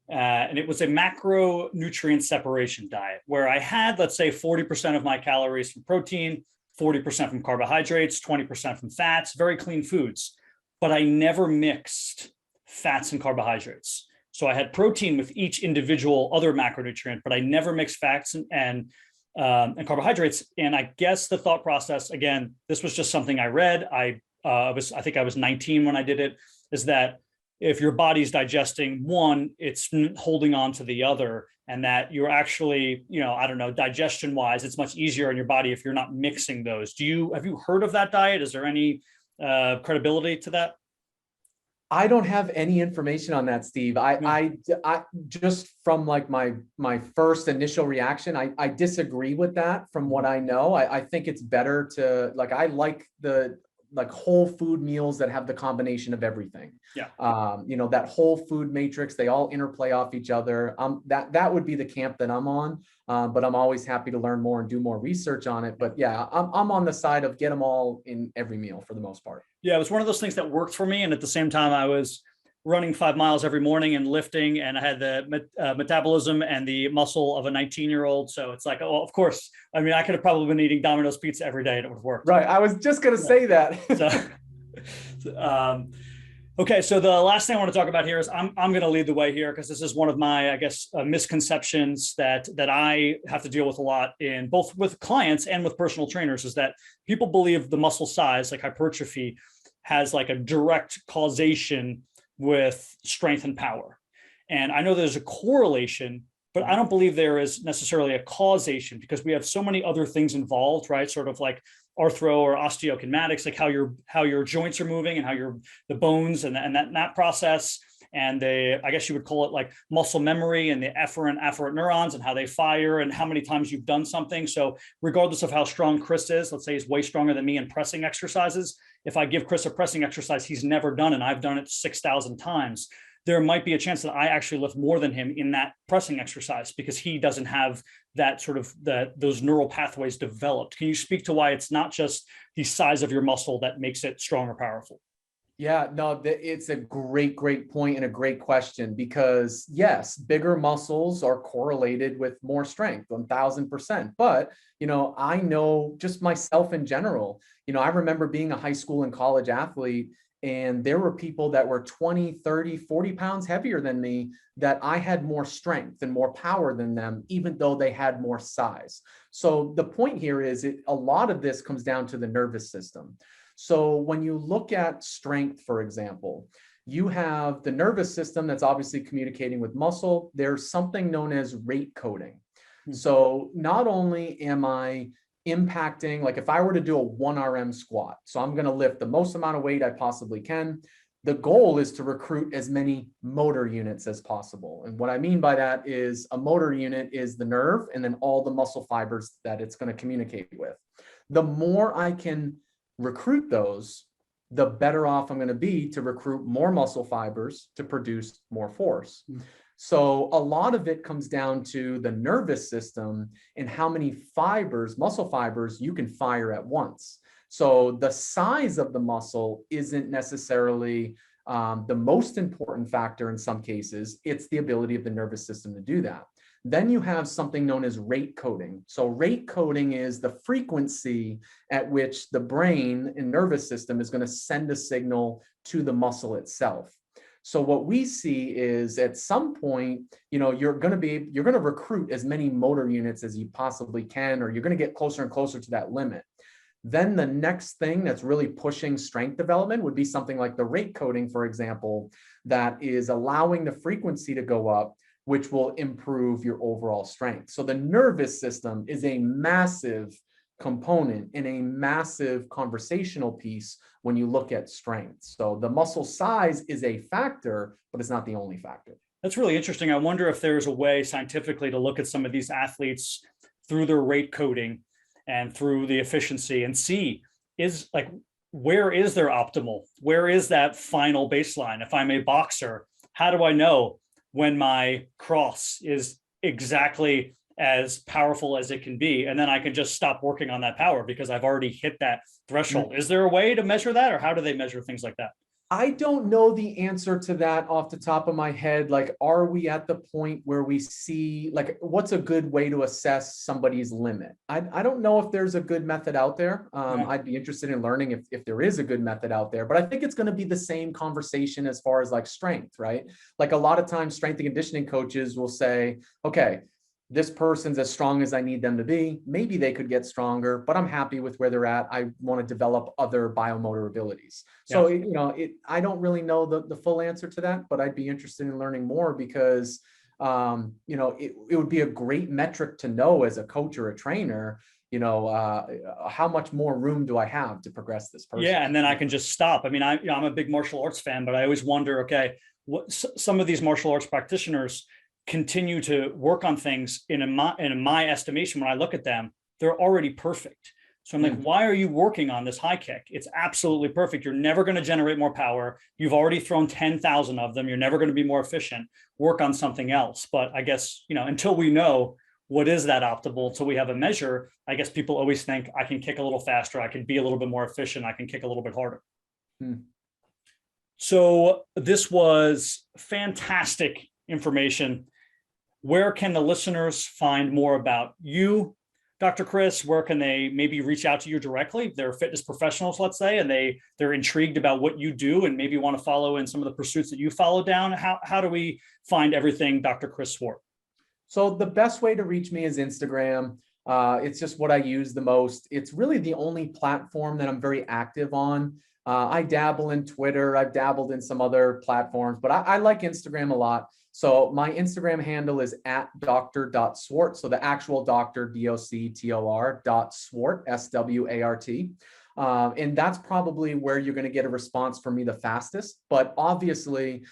And it was a macronutrient separation diet where I had, let's say, 40% of my calories from protein, 40% from carbohydrates, 20% from fats, very clean foods. But I never mixed fats and carbohydrates. So I had protein with each individual other macronutrient, but I never mixed fats and carbohydrates. And I guess the thought process, again, this was just something I read. I think I was 19 when I did it, is that if your body's digesting one, it's holding on to the other, and that you're actually, digestion wise, it's much easier on your body if you're not mixing those. Have you heard of that diet? Is there any credibility to that? I don't have any information on that, Steve. I just from like my first initial reaction, I disagree with that from what I know. I think it's better to I like the whole food meals that have the combination of everything. Yeah. That whole food matrix, they all interplay off each other. That would be the camp that I'm on. But I'm always happy to learn more and do more research on it. But yeah, I'm on the side of get them all in every meal for the most part. Yeah, it was one of those things that worked for me. And at the same time, I was running 5 miles every morning and lifting, and I had the metabolism and the muscle of a 19-year-old. So it's like, oh, of course. I mean, I could have probably been eating Domino's pizza every day and it would have worked. Right. I was just going to say that. Okay. So the last thing I want to talk about here is I'm going to lead the way here, because this is one of my, I guess, misconceptions that I have to deal with a lot in both with clients and with personal trainers, is that people believe the muscle size, like hypertrophy, has like a direct causation with strength and power. And I know there's a correlation, but I don't believe there is necessarily a causation, because we have so many other things involved, right? Sort of like arthro or osteokinematics, like how your joints are moving and how the bones and that process. And I guess you would call it like muscle memory and the efferent neurons and how they fire and how many times you've done something. So regardless of how strong Chris is, let's say he's way stronger than me in pressing exercises. If I give Chris a pressing exercise he's never done, and I've done it 6,000 times, there might be a chance that I actually lift more than him in that pressing exercise, because he doesn't have that sort of those neural pathways developed. Can you speak to why it's not just the size of your muscle that makes it strong or powerful? Yeah, no, it's a great point and a great question, because yes, bigger muscles are correlated with more strength, 1000%. But, I know just myself in general, I remember being a high school and college athlete, and there were people that were 20, 30, 40 pounds heavier than me that I had more strength and more power than them, even though they had more size. So the point here is a lot of this comes down to the nervous system. So when you look at strength, for example, you have the nervous system that's obviously communicating with muscle. There's something known as rate coding. So not only am I impacting, like if I were to do a 1 RM squat, so I'm going to lift the most amount of weight I possibly can. The goal is to recruit as many motor units as possible. And what I mean by that is a motor unit is the nerve and then all the muscle fibers that it's going to communicate with. The more I can recruit those, the better off I'm going to be to recruit more muscle fibers to produce more force. So a lot of it comes down to the nervous system and how many fibers, muscle fibers, you can fire at once. So the size of the muscle isn't necessarily the most important factor in some cases. It's the ability of the nervous system to do that. Then you have something known as rate coding. So rate coding is the frequency at which the brain and nervous system is going to send a signal to the muscle itself. So what we see is at some point, you're going to recruit as many motor units as you possibly can, or you're going to get closer and closer to that limit. Then the next thing that's really pushing strength development would be something like the rate coding, for example, that is allowing the frequency to go up, which will improve your overall strength. So the nervous system is a massive component and a massive conversational piece when you look at strength. So the muscle size is a factor, but it's not the only factor. That's really interesting. I wonder if there's a way scientifically to look at some of these athletes through their rate coding and through the efficiency and see where is their optimal? Where is that final baseline? If I'm a boxer, how do I know when my cross is exactly as powerful as it can be. And then I can just stop working on that power because I've already hit that threshold. Is there a way to measure that, or how do they measure things like that? I don't know the answer to that off the top of my head. Like, are we at the point where we see, like, what's a good way to assess somebody's limit? I don't know if there's a good method out there. I'd be interested in learning if there is a good method out there, but I think it's going to be the same conversation as far as like strength, right? Like a lot of times strength and conditioning coaches will say, okay, this person's as strong as I need them to be. Maybe they could get stronger, but I'm happy with where they're at. I want to develop other biomotor abilities. So, I don't really know the full answer to that, but I'd be interested in learning more because, it would be a great metric to know as a coach or a trainer, how much more room do I have to progress this person? Yeah. And then I can just stop. I mean, I'm a big martial arts fan, but I always wonder, okay, what some of these martial arts practitioners continue to work on things in my estimation, when I look at them, they're already perfect. So I'm like, why are you working on this high kick? It's absolutely perfect. You're never going to generate more power. You've already thrown 10,000 of them. You're never going to be more efficient. Work on something else. But I guess, until we know what is that optimal, until we have a measure, I guess people always think I can kick a little faster. I can be a little bit more efficient. I can kick a little bit harder. So this was fantastic information. Where can the listeners find more about you, Dr. Chris? Where can they maybe reach out to you directly? They're fitness professionals, let's say, and they're intrigued about what you do and maybe want to follow in some of the pursuits that you follow down. How do we find everything Dr. Chris Swart? So the best way to reach me is Instagram. It's just what I use the most. It's really the only platform that I'm very active on. I dabble in Twitter. I've dabbled in some other platforms, but I like Instagram a lot. So my Instagram handle is @dr.swart. So the actual doctor, DOCTOR .swart, SWART. And that's probably where you're going to get a response from me the fastest. But obviously,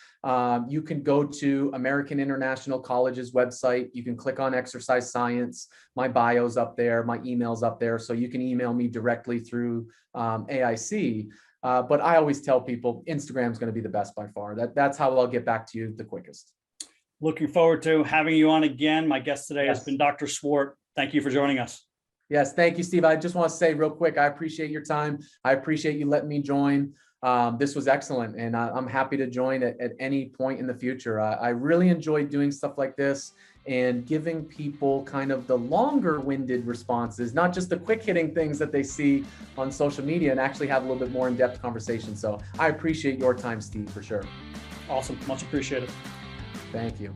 you can go to American International College's website. You can click on exercise science. My bio's up there. My email's up there. So you can email me directly through AIC. But I always tell people Instagram is going to be the best by far. That's how I'll get back to you the quickest. Looking forward to having you on again. My guest today has been Dr. Swart. Thank you for joining us. Yes, thank you, Steve. I just want to say real quick, I appreciate your time. I appreciate you letting me join. This was excellent, and I'm happy to join at any point in the future. I really enjoy doing stuff like this and giving people kind of the longer-winded responses, not just the quick-hitting things that they see on social media, and actually have a little bit more in-depth conversation. So I appreciate your time, Steve, for sure. Awesome. Much appreciated. Thank you.